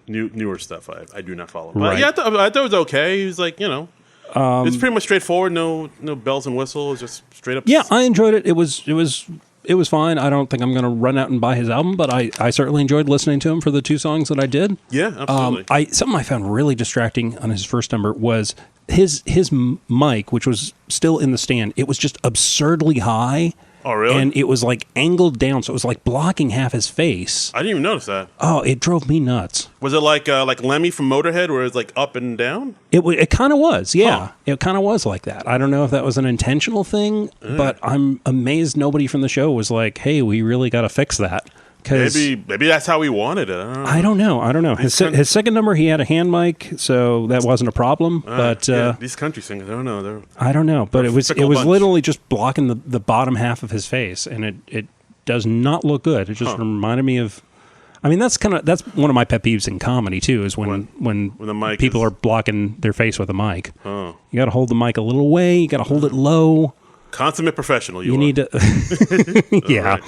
newer stuff, I do not follow. But I thought it was okay. He was like, it's pretty much straightforward. No bells and whistles. Just straight up. Yeah, I enjoyed it. It was fine. I don't think I'm going to run out and buy his album, but I certainly enjoyed listening to him for the two songs that I did. Yeah, absolutely. Something I found really distracting on his first number was his mic, which was still in the stand. It was just absurdly high. Oh, really? And it was like angled down, so it was like blocking half his face. I didn't even notice that. Oh, it drove me nuts. Was it like Lemmy from Motorhead, where it's like up and down? It kind of was, yeah. Huh. It kind of was like that. I don't know if that was an intentional thing, but I'm amazed nobody from the show was like, "Hey, we really got to fix that." Maybe that's how he wanted it. I don't know. His second number, he had a hand mic, so that wasn't a problem. But these country singers, I don't know. But it was literally just blocking the bottom half of his face, and it does not look good. It just reminded me of. I mean, that's one of my pet peeves in comedy too. Is when the mic people are blocking their face with a mic. Oh. You got to hold the mic a little way. You got to hold it low. Consummate professional. You need to. Yeah.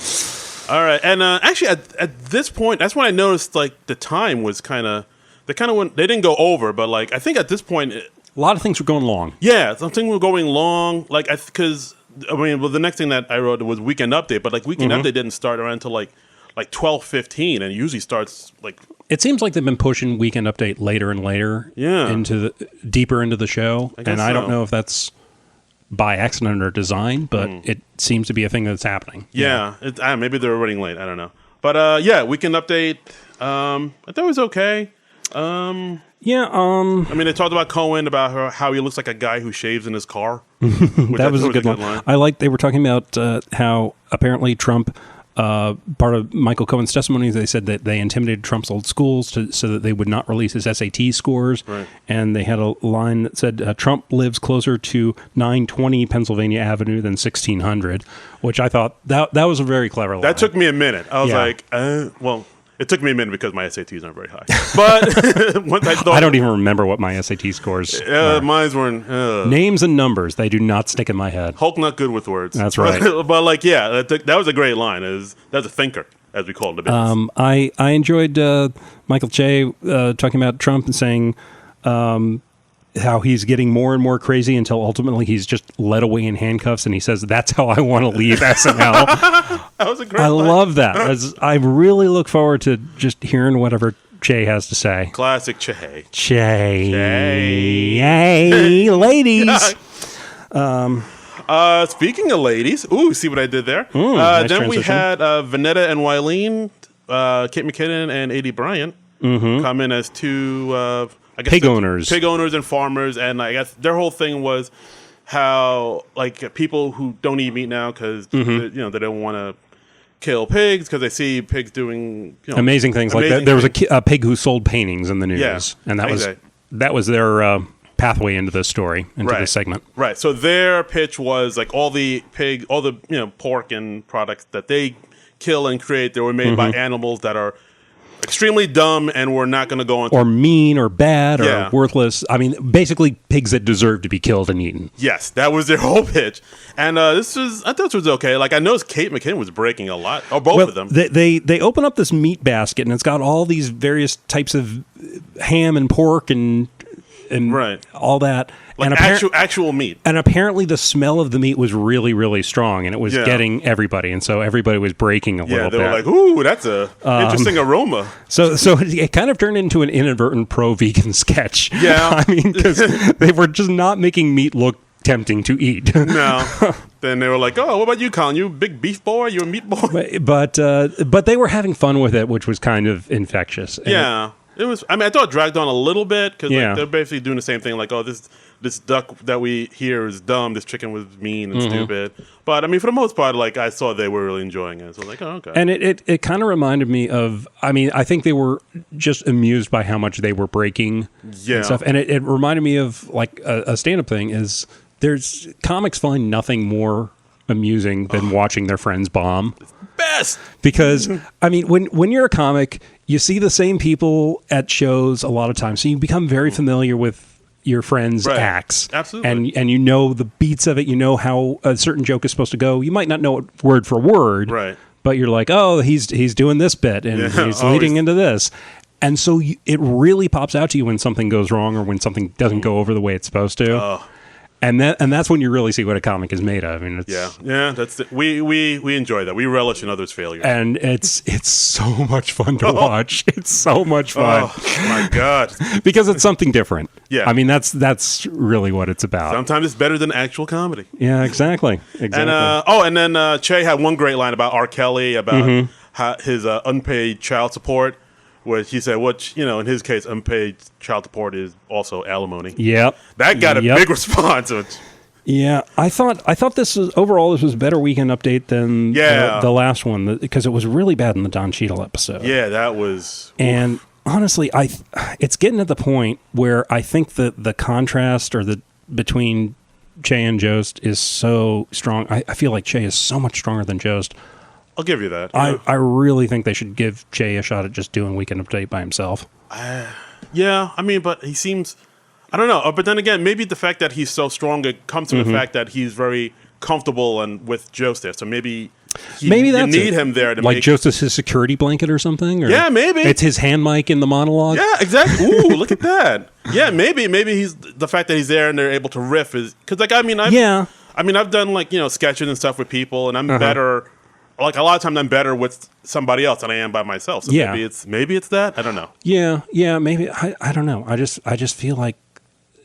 All right, and actually, at this point, that's when I noticed like the time was they didn't go over, but like I think at this point, a lot of things were going long. Yeah, something were going long. Like the next thing that I wrote was Weekend Update, but like Weekend Update didn't start around until like 12:15, and it usually starts like. It seems like they've been pushing Weekend Update later and later, deeper into the show, I don't know if that's by accident or design, but it seems to be a thing that's happening. Yeah, maybe they're running late. I don't know, but Weekend Update. I thought it was okay. I mean, they talked about Cohen, about how he looks like a guy who shaves in his car. That was a good line. They were talking about how apparently Trump. Part of Michael Cohen's testimony, they said that they intimidated Trump's old schools so that they would not release his SAT scores. Right. And they had a line that said, Trump lives closer to 920 Pennsylvania Avenue than 1600, which I thought that was a very clever line. That took me a minute. I was like, it took me a minute because my SATs aren't very high. But once I don't even remember what my SAT scores were. Mine weren't. Names and numbers, they do not stick in my head. Hulk not good with words. That's right. But that was a great line. That's a thinker, as we call it in the business. I enjoyed Michael Che talking about Trump and saying how he's getting more and more crazy until ultimately he's just led away in handcuffs, and he says, "That's how I want to leave SNL." That was a great line. I love that. I really look forward to just hearing whatever Che has to say. Classic Che. Che. Hey, ladies. Speaking of ladies, see what I did there. Nice then transition. We had Vanetta and Wileen, Kate McKinnon and A.D. Bryant come in as two, pig owners and farmers, and I guess their whole thing was how like people who don't eat meat now because they don't want to kill pigs because they see pigs doing amazing things like that. There was a pig who sold paintings in the news, and that was their pathway into this story, into this segment. Right. So their pitch was like all the pork and products that they kill and create, they were made by animals that are extremely dumb and we're not going to go into or mean or bad or worthless. I mean, basically pigs that deserve to be killed and eaten. Yes, that was their whole pitch. And I thought this was okay. Like I noticed Kate McKinnon was breaking a lot, or both of them. They open up this meat basket and it's got all these various types of ham and pork and all that. Like and actual meat. And apparently the smell of the meat was really, really strong, and it was getting everybody, and so everybody was breaking a little bit. Yeah, they were like, ooh, that's a interesting aroma. So it kind of turned into an inadvertent pro-vegan sketch. Yeah. I mean, because they were just not making meat look tempting to eat. No. Then they were like, oh, what about you, Colin? You a big beef boy? You a meat boy? But they were having fun with it, which was kind of infectious. And it was. I mean, I thought it dragged on a little bit because they're basically doing the same thing. Like, oh, this duck that we hear is dumb. This chicken was mean and stupid. But I mean, for the most part, like I saw they were really enjoying it. So I was like, oh, okay. And it kind of reminded me of. I mean, I think they were just amused by how much they were breaking and stuff. And it reminded me of like a stand-up thing. Is there's comics find nothing more amusing than watching their friends bomb. Best because I mean when you're a comic, you see the same people at shows a lot of times, so you become very familiar with your friends' acts. Absolutely. And you know the beats of it. You know how a certain joke is supposed to go. You might not know it word for word, right? But you're like, oh, he's doing this bit and he's leading into this. And so it really pops out to you when something goes wrong or when something doesn't go over the way it's supposed to. And that's when you really see what a comic is made of. I mean, it's, that's we enjoy that. We relish in others' failures, and it's so much fun to watch. It's so much fun. Oh my god! Because it's something different. Yeah, I mean that's really what it's about. Sometimes it's better than actual comedy. Yeah, exactly. And then Che had one great line about R. Kelly about how his unpaid child support. Where he said, "What in his case, unpaid child support is also alimony." Yep, that got a big response. Yeah, I thought this was a better weekend update than the last one because it was really bad in the Don Cheadle episode. Yeah, that was. And honestly, it's getting to the point where I think that the contrast between Che and Jost is so strong. I feel like Che is so much stronger than Jost. I'll give you that. I really think they should give Che a shot at just doing Weekend Update by himself. Yeah, I mean, but he seems... I don't know. But then again, maybe the fact that he's so strong, it comes from the fact that he's very comfortable and with Jost there. So maybe you need him there to like Jost is his security blanket or something? Or yeah, maybe. It's his hand mic in the monologue? Yeah, exactly. Ooh, look at that. Yeah, maybe he's the fact that he's there and they're able to riff is... Because, like, I've done, like, sketches and stuff with people, and I'm better... Like, a lot of times I'm better with somebody else than I am by myself. So maybe it's that. I don't know. Yeah, maybe. I don't know. I just feel like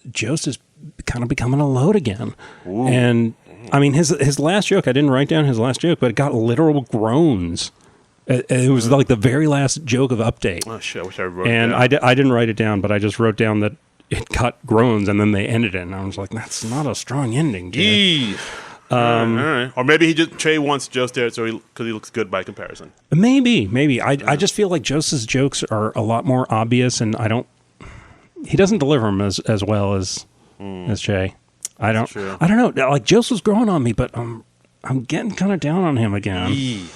Jost is kind of becoming a load again. Ooh. And, I mean, his last joke, I didn't write down his last joke, but it got literal groans. It was like the very last joke of Update. Oh, shit. I wish I wrote it down. And I didn't write it down, but I just wrote down that it got groans, and then they ended it. And I was like, that's not a strong ending, dude. All right. Or maybe Che wants Jost there because he looks good by comparison. Maybe. I just feel like Jost's jokes are a lot more obvious, and he doesn't deliver them as well as Che. I don't know. Like Jost was growing on me, but I'm getting kind of down on him again. Wow.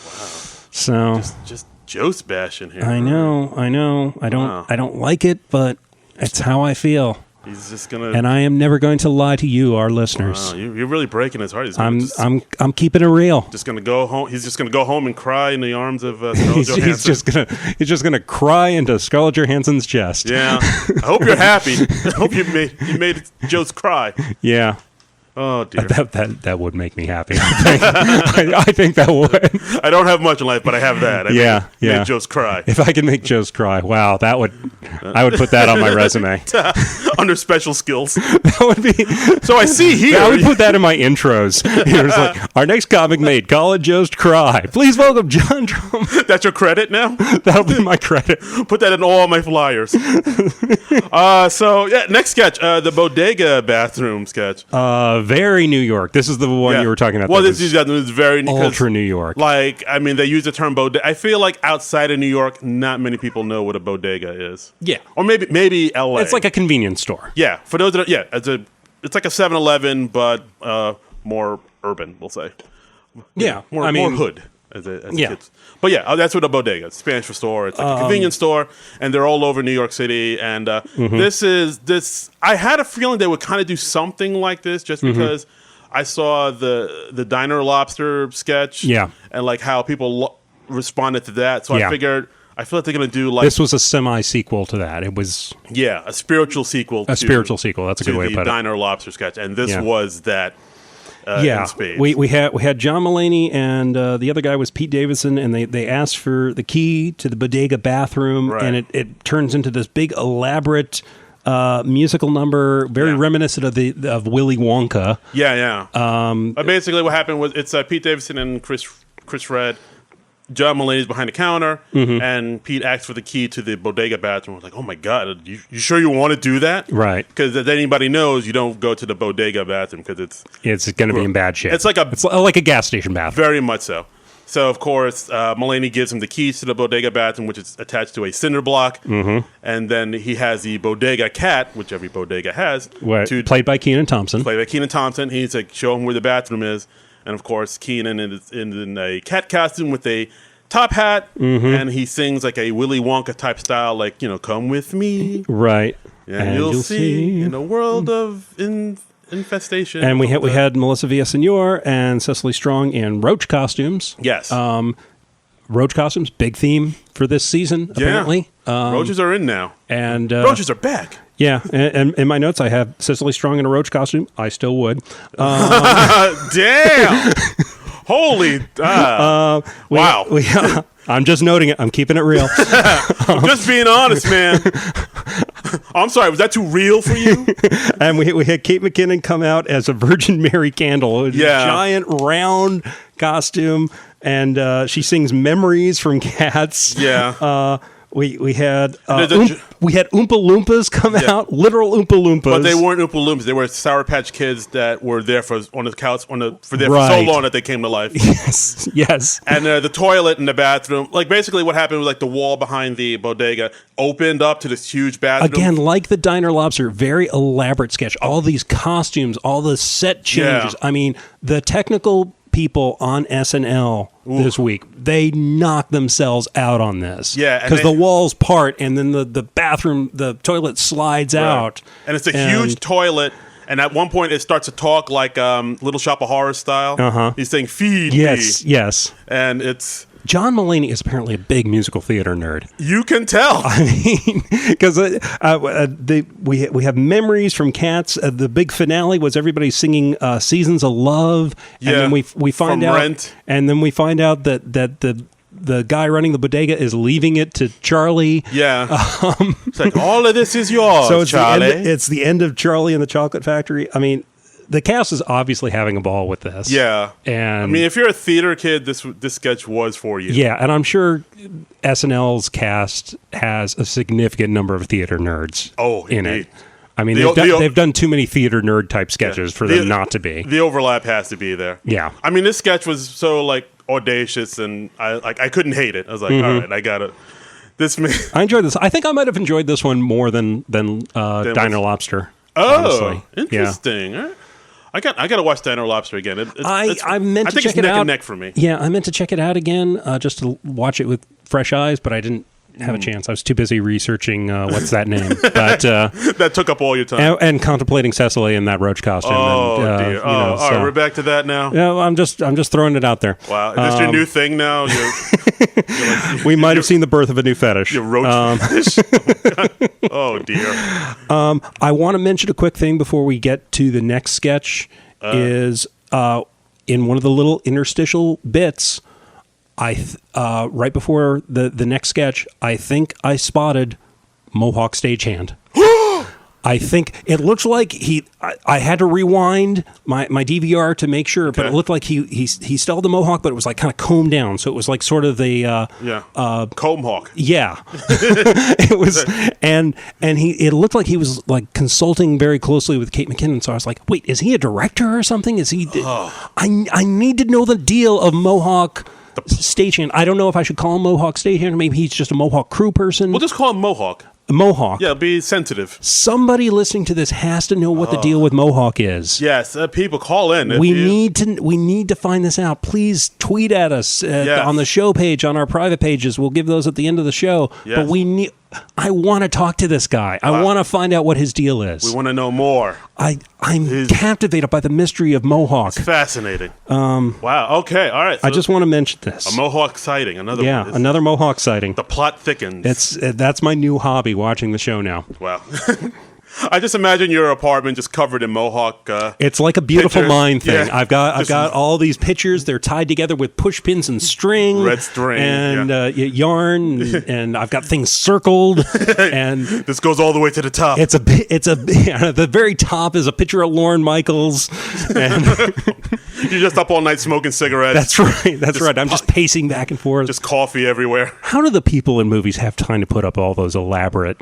So just Jost bashing here. I know. I don't like it, but it's how I feel. He's just gonna, and I am never going to lie to you, our listeners. Wow, you're really breaking his heart. I'm keeping it real. Just gonna go home. He's just gonna go home and cry in the arms of Scarlett Johansson. He's just gonna cry into Scarlett Johansson's chest. Yeah. I hope you're happy. I hope you made Jost cry. Yeah. Oh dear. That would make me happy. I think that would. I don't have much in life, but I have that. I made Jost cry. If I could make Jost cry, wow, I would put that on my resume. Under special skills. That would be. So I see here. I would put that in my intros. It's like, our next comic made Colin Jost cry. Please welcome John Trump. That's your credit now? That'll be my credit. Put that in all my flyers. Next sketch, the bodega bathroom sketch. very New York. This is the one you were talking about. Well, this is very ultra New York. Like, I mean, they use the term bodega. I feel like outside of New York, not many people know what a bodega is. Yeah. Or maybe LA. It's like a convenience store. Yeah. For those that it's like a 7-Eleven, but more urban, we'll say. More hood. As kids. But that's what a bodega is. Spanish for store. It's like a convenience store, and they're all over New York City. And this. I had a feeling they would kind of do something like this, just because I saw the Diner Lobster sketch. Yeah. And like how people responded to that. So I figured. I feel like they're going to do like... This was a semi-sequel to that. It was... Yeah, a spiritual sequel. Spiritual sequel. That's a good way to put it. The Diner Lobster sketch. And this was that... Yeah, we had John Mulaney and the other guy was Pete Davidson, and they asked for the key to the bodega bathroom, and it turns into this big elaborate musical number, very reminiscent of Willy Wonka. Basically, what happened was it's Pete Davidson and Chris Rhett. John Mulaney's behind the counter, and Pete asks for the key to the bodega bathroom. I was like, oh my God, you sure you want to do that? Right. Because if anybody knows, you don't go to the bodega bathroom because it's going to be in bad shape. It's like a gas station bathroom. Very much so. So, of course, Mulaney gives him the keys to the bodega bathroom, which is attached to a cinder block. And then he has the bodega cat, which every bodega has. Played by Kenan Thompson. He's like, show him where the bathroom is. And, of course, Kenan is in a cat costume with a top hat, and he sings like a Willy Wonka type style, like, come with me. Right. And you'll see in a world of infestation. And we had Melissa Villaseñor and Cecily Strong in roach costumes. Yes. Roach costumes, big theme for this season, apparently. Roaches are in now. And roaches are back. Yeah, and in my notes I have Cecily Strong in a roach costume. I still would. Damn! Holy! Wow! I'm just noting it. I'm keeping it real. I'm just being honest, man. I'm sorry. Was that too real for you? And we had Kate McKinnon come out as a Virgin Mary candle. A giant round costume, and she sings "Memories" from Cats. Yeah. We had Oompa Loompas come out, literal Oompa Loompas, but they weren't Oompa Loompas. They were Sour Patch Kids that were there on the couch for so long that they came to life. Yes. And the toilet in the bathroom, like basically what happened was like the wall behind the bodega opened up to this huge bathroom. Again, like the Diner Lobster, very elaborate sketch. All these costumes, all the set changes. I mean, the technical people on SNL this week, they knock themselves out on this. Yeah. Because the walls part and then the bathroom, the toilet slides out. And it's a huge toilet. And at one point it starts to talk like Little Shop of Horrors style. He's saying, feed me. Yes. And it's... John Mulaney is apparently a big musical theater nerd. You can tell. I mean, because we have memories from Cats. The big finale was everybody singing "Seasons of Love," and then we find out, Rent. And then we find out that the guy running the bodega is leaving it to Charlie. Yeah, it's like all of this is yours. So it's Charlie. It's the end of Charlie and the Chocolate Factory. I mean, the cast is obviously having a ball with this. Yeah. And I mean, if you're a theater kid, this sketch was for you. Yeah, and I'm sure SNL's cast has a significant number of theater nerds in it. I mean, they've done too many theater nerd type sketches for them not to be. The overlap has to be there. Yeah. I mean, this sketch was so like audacious, and I couldn't hate it. I was like, all right, I got it. I enjoyed this. I think I might have enjoyed this one more than Diner Lobster. Oh, honestly. interesting. Yeah. I got to watch Diner Lobster again. I meant to check it out. Neck and neck for me. Yeah, I meant to check it out again just to watch it with fresh eyes, but I didn't have a chance. I was too busy researching what's that name. But that took up all your time. And contemplating Cecily in that roach costume. Oh dear. All right, we're back to that now. Yeah, I'm just throwing it out there. Wow, is this your new thing now? We might have seen the birth of a new fetish. Your roach fetish. Oh dear. I want to mention a quick thing before we get to the next sketch. Is in one of the little interstitial bits. Right before the next sketch, I think I spotted Mohawk stagehand. I think it looks like I had to rewind my DVR to make sure, but it looked like he still had the mohawk, but it was like kind of combed down, so it was like sort of the comb hawk. Yeah, it was, and it looked like he was like consulting very closely with Kate McKinnon. So I was like, wait, is he a director or something? Is he? I need to know the deal of mohawk stagehand. I don't know if I should call him mohawk stagehand. Maybe he's just a mohawk crew person. We'll just call him mohawk. Mohawk. Yeah, be sensitive. Somebody listening to this has to know what the deal with mohawk is. Yes, people call in. We need to find this out. Please tweet at us on the show page, on our private pages. We'll give those at the end of the show. Yes. But I want to talk to this guy. I want to find out what his deal is. We want to know more. I'm captivated by the mystery of mohawk. It's fascinating. Wow. Okay. All right. So I just want to mention this. A mohawk sighting. Another one. Another mohawk sighting. The plot thickens. That's my new hobby, watching the show now. Wow. I just imagine your apartment just covered in mohawk. It's like a beautiful pictures. mind thing. Yeah. I've got all these pictures. They're tied together with push pins and string, red string, and yarn, and I've got things circled. And this goes all the way to the top. The very top is a picture of Lorne Michaels. And you're just up all night smoking cigarettes. That's right. That's right. I'm just pacing back and forth. Just coffee everywhere. How do the people in movies have time to put up all those elaborate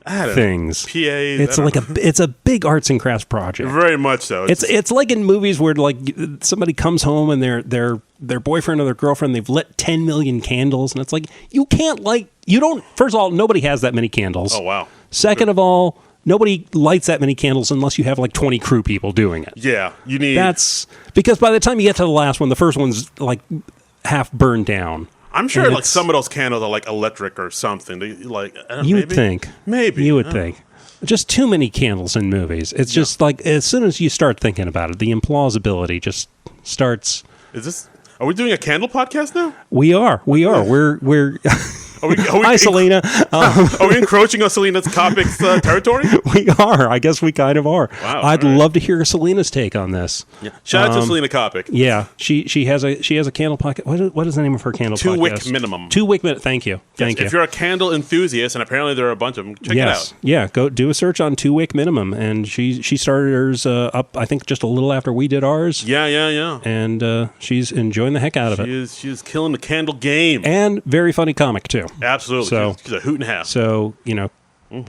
things? PAs. It's a big arts and crafts project. Very much so. It's like in movies where like somebody comes home and their boyfriend or their girlfriend, they've lit 10 million candles, and it's like first of all, nobody has that many candles. Oh wow. Second of all, nobody lights that many candles unless you have like 20 crew people doing it. Yeah, you need. That's because by the time you get to the last one, the first one's like half burned down. I'm sure like some of those candles are like electric or something. You would think. Maybe. You would think. Just too many candles in movies. It's just like, as soon as you start thinking about it, the implausibility just starts. Are we doing a candle podcast now? We are. We're Hi, Selena. Are we encroaching on Selena's Copic's territory? We are. I guess we kind of are. Wow, I'd love to hear Selena's take on this. Yeah. Shout out to Selena Copic. Yeah, she has a candle podcast. What is the name of her candle podcast? 2 Wick Minimum. 2 Wick Minimum. Thank you. Thank you. If you're a candle enthusiast, and apparently there are a bunch of them, check it out. Yeah, go do a search on 2 Wick Minimum, and she started hers up, I think, just a little after we did ours. Yeah. And she's enjoying the heck out of it. She is killing the candle game. And very funny comic too. Absolutely. So, she's a hoot and a half. So,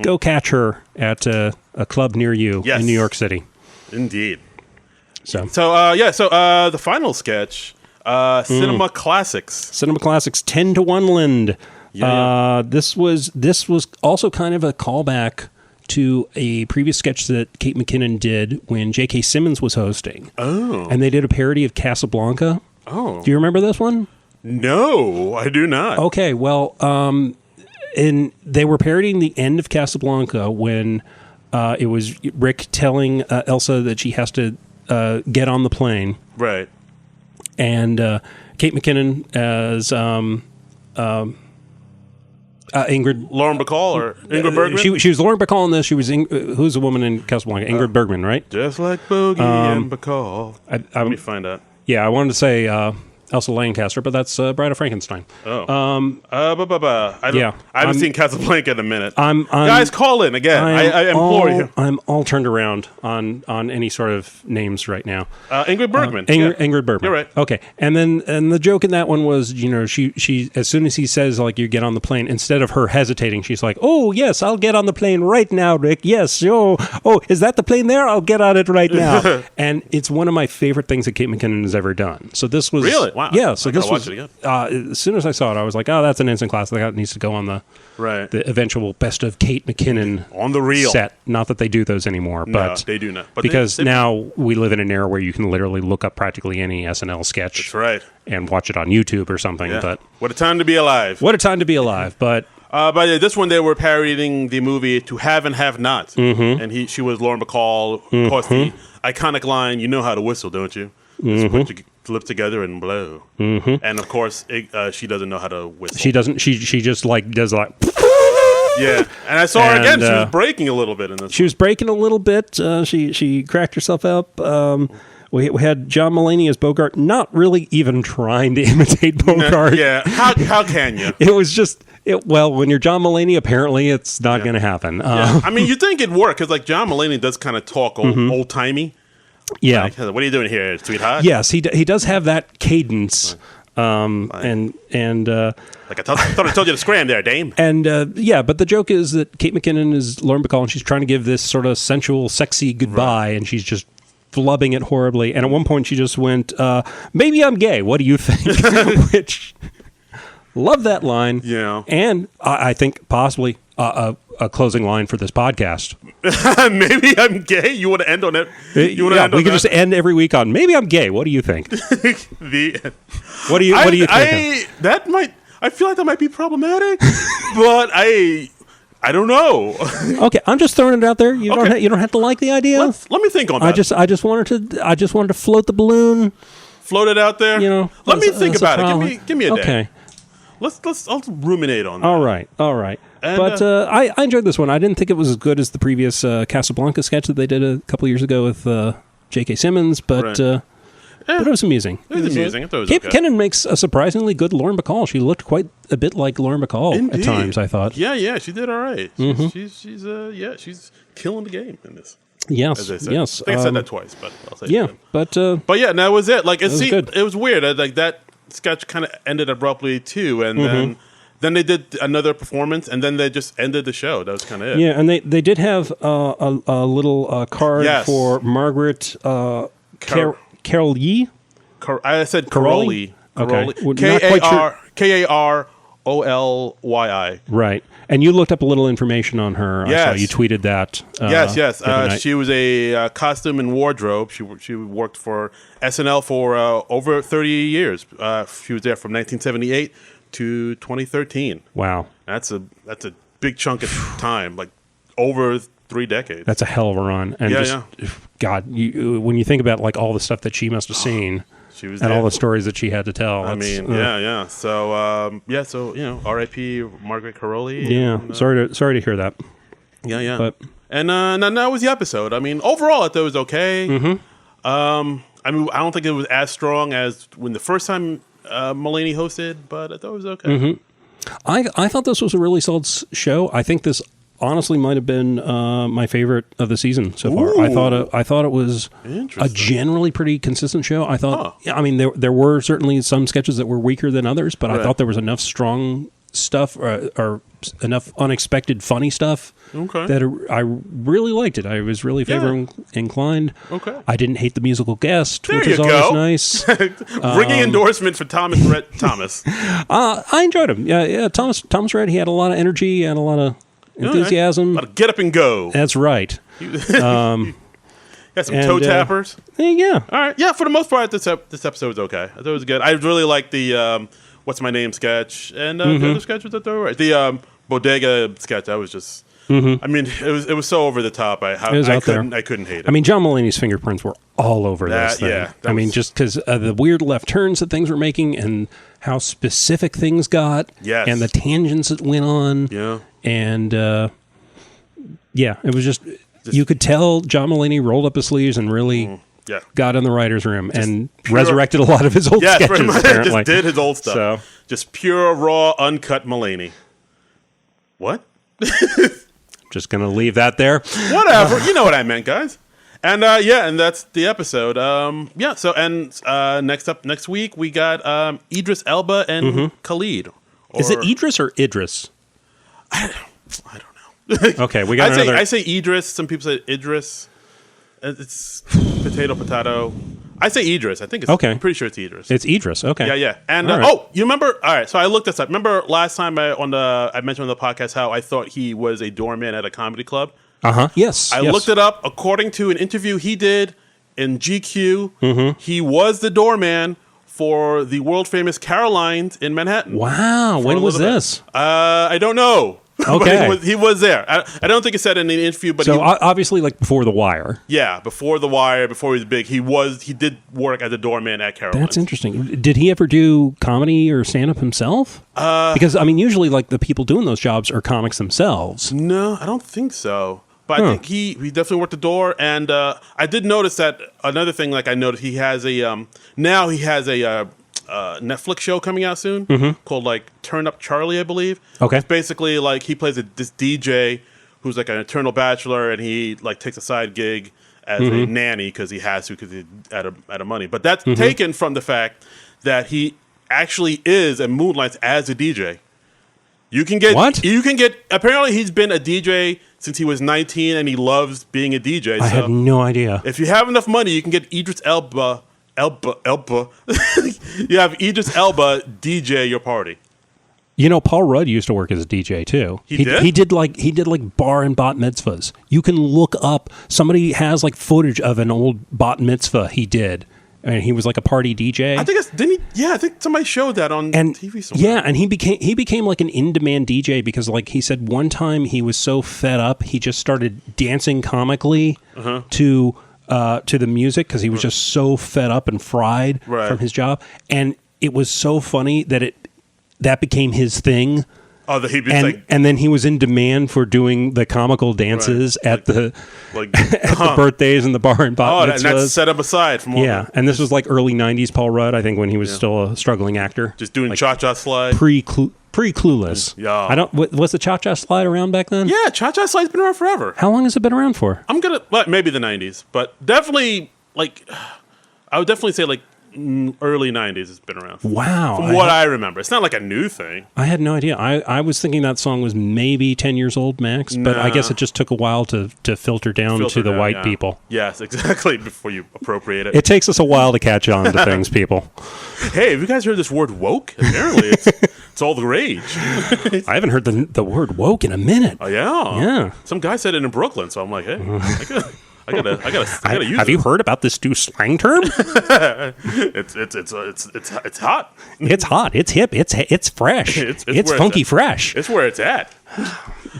go catch her at a club near you in New York City. Indeed. So the final sketch, Cinema Classics. Cinema Classics 10 to 1 Lind. Yeah. This was also kind of a callback to a previous sketch that Kate McKinnon did when J.K. Simmons was hosting. Oh. And they did a parody of Casablanca. Oh. Do you remember this one? No, I do not. Okay, well, and they were parodying the end of Casablanca when it was Rick telling Elsa that she has to get on the plane. Right. And Kate McKinnon as Ingrid... Lauren Bacall or Ingrid Bergman? She was Lauren Bacall in this. She was... who's the woman in Casablanca? Ingrid Bergman, right? Just like Bogey and Bacall. Let me find out. Yeah, I wanted to say... Elsa Lancaster, but that's Bride of Frankenstein. Oh. I haven't seen Casablanca in a minute. Guys, call in again. I implore you. I'm all turned around on any sort of names right now. Ingrid Bergman. Ingrid Bergman. You're right. Okay. And the joke in that one was, she as soon as he says, like, you get on the plane, instead of her hesitating, she's like, oh, yes, I'll get on the plane right now, Rick. Yes. Oh, is that the plane there? I'll get on it right now. And it's one of my favorite things that Kate McKinnon has ever done. So this was... Really? Wow. Yeah, so this was. As soon as I saw it, I was like, "Oh, that's an instant classic. That needs to go on the eventual Best of Kate McKinnon on the reel set." Not that they do those anymore, but no, they do not. But because now we live in an era where you can literally look up practically any SNL sketch. That's right. And watch it on YouTube or something. Yeah. But what a time to be alive! What a time to be alive! But this one, they were parodying the movie To Have and Have Not, and she was Lauren Bacall. Of course, the iconic line, "You know how to whistle, don't you?" Just put your lips together and blow. And of course, she doesn't know how to whistle. She doesn't. She just like does like. Yeah, and I saw her again. She was breaking a little bit in this. She was breaking a little bit. She cracked herself up. We had John Mulaney as Bogart, not really even trying to imitate Bogart. Yeah, how can you? It was just, when you're John Mulaney, apparently it's not going to happen. I mean, you think it'd work, because like John Mulaney does kind of talk old-timey. Yeah. Like, what are you doing here, sweetheart? Yes, he does have that cadence. Like I thought I told you to scram there, dame. And but the joke is that Kate McKinnon is Lauren Bacall, and she's trying to give this sort of sensual, sexy goodbye, and she's just flubbing it horribly. And at one point, she just went, "Maybe I'm gay. What do you think?" Which, love that line. Yeah, and I think possibly a closing line for this podcast. Maybe I'm gay. You want to end on it? We could just end every week on "Maybe I'm gay. What do you think?" What do you think? I feel like that might be problematic, but I don't know. Okay, I'm just throwing it out there. You don't have to like the idea. Let me think on that. I just wanted to float the balloon. Float it out there. Let me think about it. Give me a day. Okay. I'll ruminate on that. All right. And, but I enjoyed this one. I didn't think it was as good as the previous Casablanca sketch that they did a couple years ago with J.K. Simmons, but it was amusing. It was amusing. I thought it was Kate okay. McKinnon makes a surprisingly good Lauren Bacall. She looked quite a bit like Lauren Bacall at times, I thought. Yeah, she did all right. She's killing the game in this. Yes, as I said. yes. I think I said that twice, but I'll say it again. But yeah, that was it. Like it good. It was weird. Like that sketch kind of ended abruptly too, and then they did another performance, and then they just ended the show. That was kind of it. Yeah, and they did have a little card for Margaret Carol Yee. I said Karolyi. Okay. Karolyi. Right. And you looked up a little information on her. Yes. I saw you tweeted that. Yes. She was a costume and wardrobe. She worked for SNL for over 30 years. She was there from 1978 to 2013. Wow. That's a big chunk of time, like over 3 decades. That's a hell of a run. And God, when you think about like all the stuff that she must have seen. She was and there. all the stories that she had to tell. I mean, yeah. So, R.I.P. Margaret Karolyi. Yeah, and, sorry to hear that. Yeah. But and that was the episode. I mean, overall, I thought it was okay. I mean, I don't think it was as strong as when the first time Mulaney hosted, but I thought it was okay. I thought this was a really solid show. I think this honestly might have been my favorite of the season so far. I thought it was a generally pretty consistent show. I thought, I mean, there were certainly some sketches that were weaker than others, but I thought there was enough strong stuff or enough unexpected funny stuff that I really liked it. I was really favoring inclined. Okay, I didn't hate the musical guest, which is always nice. Ringing endorsement for Rhett Thomas. I enjoyed him. Yeah. Thomas Rhett. He had a lot of energy and a lot of enthusiasm. Get up and go. That's right. Got some toe tappers. Yeah. All right. Yeah. For the most part, this episode was okay. I thought it was good. I really liked the "What's My Name" sketch, and the other sketch was right. The bodega sketch. I was just. I mean, it was so over the top. I couldn't hate it. I mean, John Mulaney's fingerprints were all over this thing. Yeah, I mean, just because the weird left turns that things were making, and how specific things got, and the tangents it went on. Yeah. And it was just you could tell John Mulaney rolled up his sleeves and really got in the writer's room and resurrected a lot of his old sketches. Pretty much. Apparently. Just did his old stuff. So. Just pure, raw, uncut Mulaney. What? Just going to leave that there. Whatever. You know what I meant, guys. And and that's the episode. Next week we got Idris Elba and Khalid. Is it Idris or Idris? I don't know. Okay, we got another. I say Idris. Some people say Idris. It's potato. I say Idris. I think it's okay. I'm pretty sure it's Idris. It's Idris. Okay. Yeah. And you remember? All right. So I looked this up. Remember last time I mentioned on the podcast how I thought he was a doorman at a comedy club. Yes. I looked it up. According to an interview he did in GQ, he was the doorman for the world famous Carolines in Manhattan. Wow. When was this? I don't know. Okay. But he was there. I don't think it said in the interview, but obviously like before The Wire. Yeah, before The Wire, before he was big, he did work as a doorman at Carolines. That's interesting. Did he ever do comedy or stand-up himself? Because, I mean, usually like the people doing those jobs are comics themselves. No, I don't think so. But I think he definitely worked the door. And I did notice that another thing. Like I noticed he has a now he has a Netflix show coming out soon called like Turn Up Charlie, I believe. Okay. It's basically like he plays this DJ who's like an eternal bachelor, and he like takes a side gig as a nanny because he has to because he's out of money. But that's taken from the fact that he actually is and moonlights as a DJ. You can get what? You can get. Apparently, he's been a DJ since he was 19, and he loves being a DJ. I had no idea. If you have enough money, you can get Idris Elba. You have Idris Elba DJ your party. You know, Paul Rudd used to work as a DJ too. He did like bar and bat mitzvahs. You can look up. Somebody has like footage of an old bat mitzvah he did, and he was like a party DJ. I think I think somebody showed that on TV somewhere. Yeah, and he became like an in-demand DJ because like he said one time he was so fed up he just started dancing comically to the music because he was just so fed up and fried from his job, and it was so funny that became his thing. Oh, that he'd be and then he was in demand for doing the comical dances at the birthdays and the bar and bat mitzvahs. And that's set up aside from all that. And this was like early '90s Paul Rudd, I think, when he was still a struggling actor, just doing like cha-cha slide, pre-Clueless. Yeah, was the cha-cha slide around back then? Yeah, cha-cha slide's been around forever. How long has it been around for? Maybe the '90s, but definitely like I would definitely say like early 90s it's been around. Wow. From what I remember. It's not like a new thing. I had no idea. I was thinking that song was maybe 10 years old max, but I guess it just took a while to filter down to the white people. Yes, exactly, before you appropriate it. It takes us a while to catch on to things, people. Hey, have you guys heard this word woke? Apparently it's all the rage. I haven't heard the word woke in a minute. Oh, yeah? Yeah. Some guy said it in Brooklyn, so I'm like, hey, I gotta use it. Have you heard about this new slang term? It's hot. It's hot. It's hip. It's fresh. It's funky fresh. It's where it's at.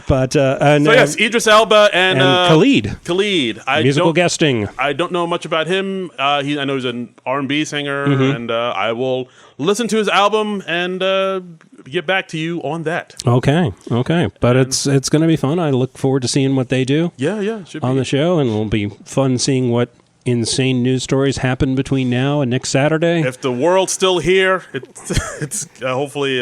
But yes, Idris Elba and Khalid. Khalid, musical guesting. I don't know much about him. I know he's an R&B singer, and I will listen to his album and get back to you on that. Okay. But it's going to be fun. I look forward to seeing what they do. Yeah, should be on the show, and it'll be fun seeing what insane news stories happen between now and next Saturday. If the world's still here, it's hopefully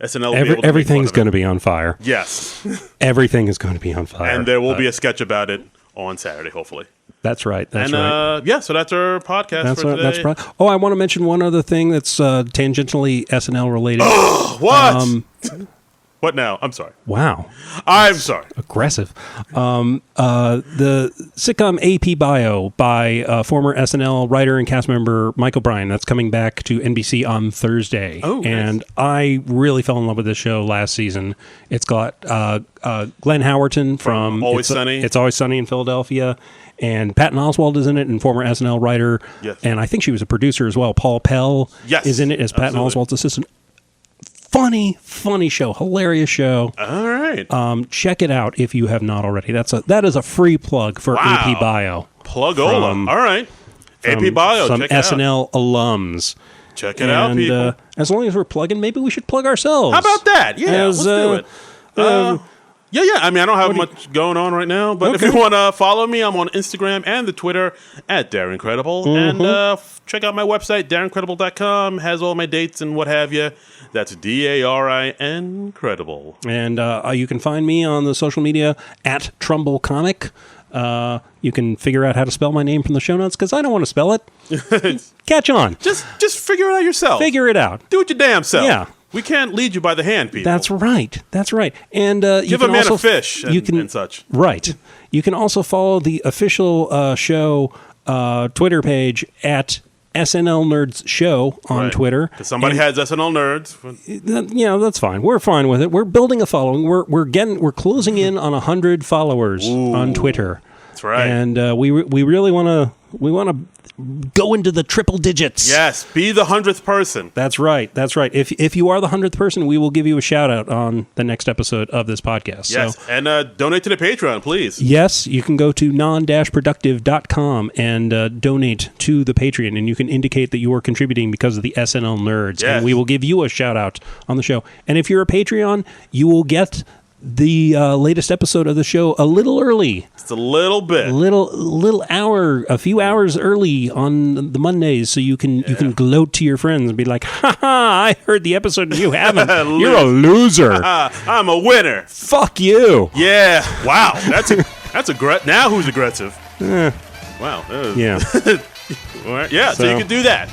SNL will be able to everything's going to be on fire. Yes. Everything is going to be on fire. And there will be a sketch about it on Saturday, hopefully. That's right. So that's our podcast for today. Oh, I want to mention one other thing that's tangentially SNL related. What? What now? I'm sorry. Wow. I'm sorry. Aggressive. The sitcom AP Bio by former SNL writer and cast member Mike O'Brien. That's coming back to NBC on Thursday. Oh, and nice. I really fell in love with this show last season. It's got Glenn Howerton from Always Sunny. It's Always Sunny in Philadelphia. And Patton Oswalt is in it, and former SNL writer. Yes. And I think she was a producer as well. Paul Pell is in it as Patton Oswalt's assistant. Funny show, hilarious show. All right, check it out if you have not already. That is a free plug for AP Bio. Plugola. All right, AP Bio. Some check it SNL alums. Check it out, people. As long as we're plugging, maybe we should plug ourselves. How about that? Yeah, let's do it. Yeah. I mean, I don't have much going on right now, but if you want to follow me, I'm on Instagram and the Twitter at DarrenCredible. And check out my website, DarrenCredible.com. Has all my dates and what have you. That's DARIN Credible. And you can find me on the social media at Trumbull Comic. You can figure out how to spell my name from the show notes because I don't want to spell it. Catch on. Just figure it out yourself. Figure it out. Do it your damn self. Yeah. We can't lead you by the hand, people. That's right. And give a man a fish and such. Right. You can also follow the official show Twitter page at SNL Nerds Show on Twitter. Because somebody has SNL Nerds. Yeah, that's fine. We're fine with it. We're building a following. We're closing in on 100 followers on Twitter. That's right. And we really want to go into the triple digits. Yes, be the 100th person. That's right. If you are the 100th person, we will give you a shout out on the next episode of this podcast. Yes, and donate to the Patreon, please. Yes, you can go to Non-Productive.com and donate to the Patreon, and you can indicate that you are contributing because of the SNL Nerds, and we will give you a shout out on the show. And if you're a Patreon, you will get the latest episode of the show a little early. Just a little bit. A few hours early on the Mondays, so you can gloat to your friends and be like, "Ha ha! I heard the episode and you haven't. You're a loser. I'm a winner. Fuck you." Yeah. Wow. That's aggressive. Now who's aggressive? Wow. Yeah. Yeah. So you can do that.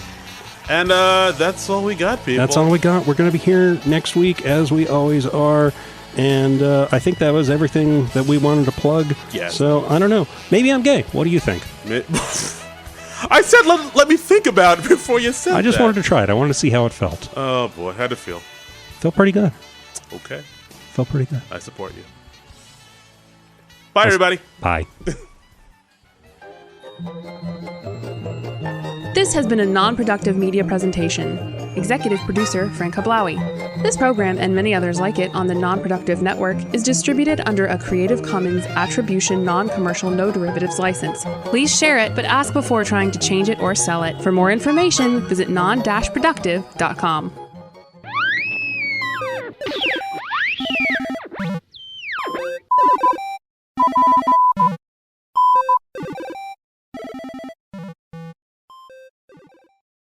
And that's all we got, people. That's all we got. We're going to be here next week, as we always are. And I think that was everything that we wanted to plug. Yes. So, I don't know. Maybe I'm gay. What do you think? I said let me think about it before you said that. I just wanted to try it. I wanted to see how it felt. Oh, boy. How'd it feel? Felt pretty good. Okay. Felt pretty good. I support you. Bye, everybody. Bye. This has been a non-productive media presentation. Executive producer Frank Hablawi. This program and many others like it on the Non-Productive Network is distributed under a Creative Commons Attribution Non-Commercial No Derivatives license. Please share it, but ask before trying to change it or sell it. For more information, visit non-productive.com.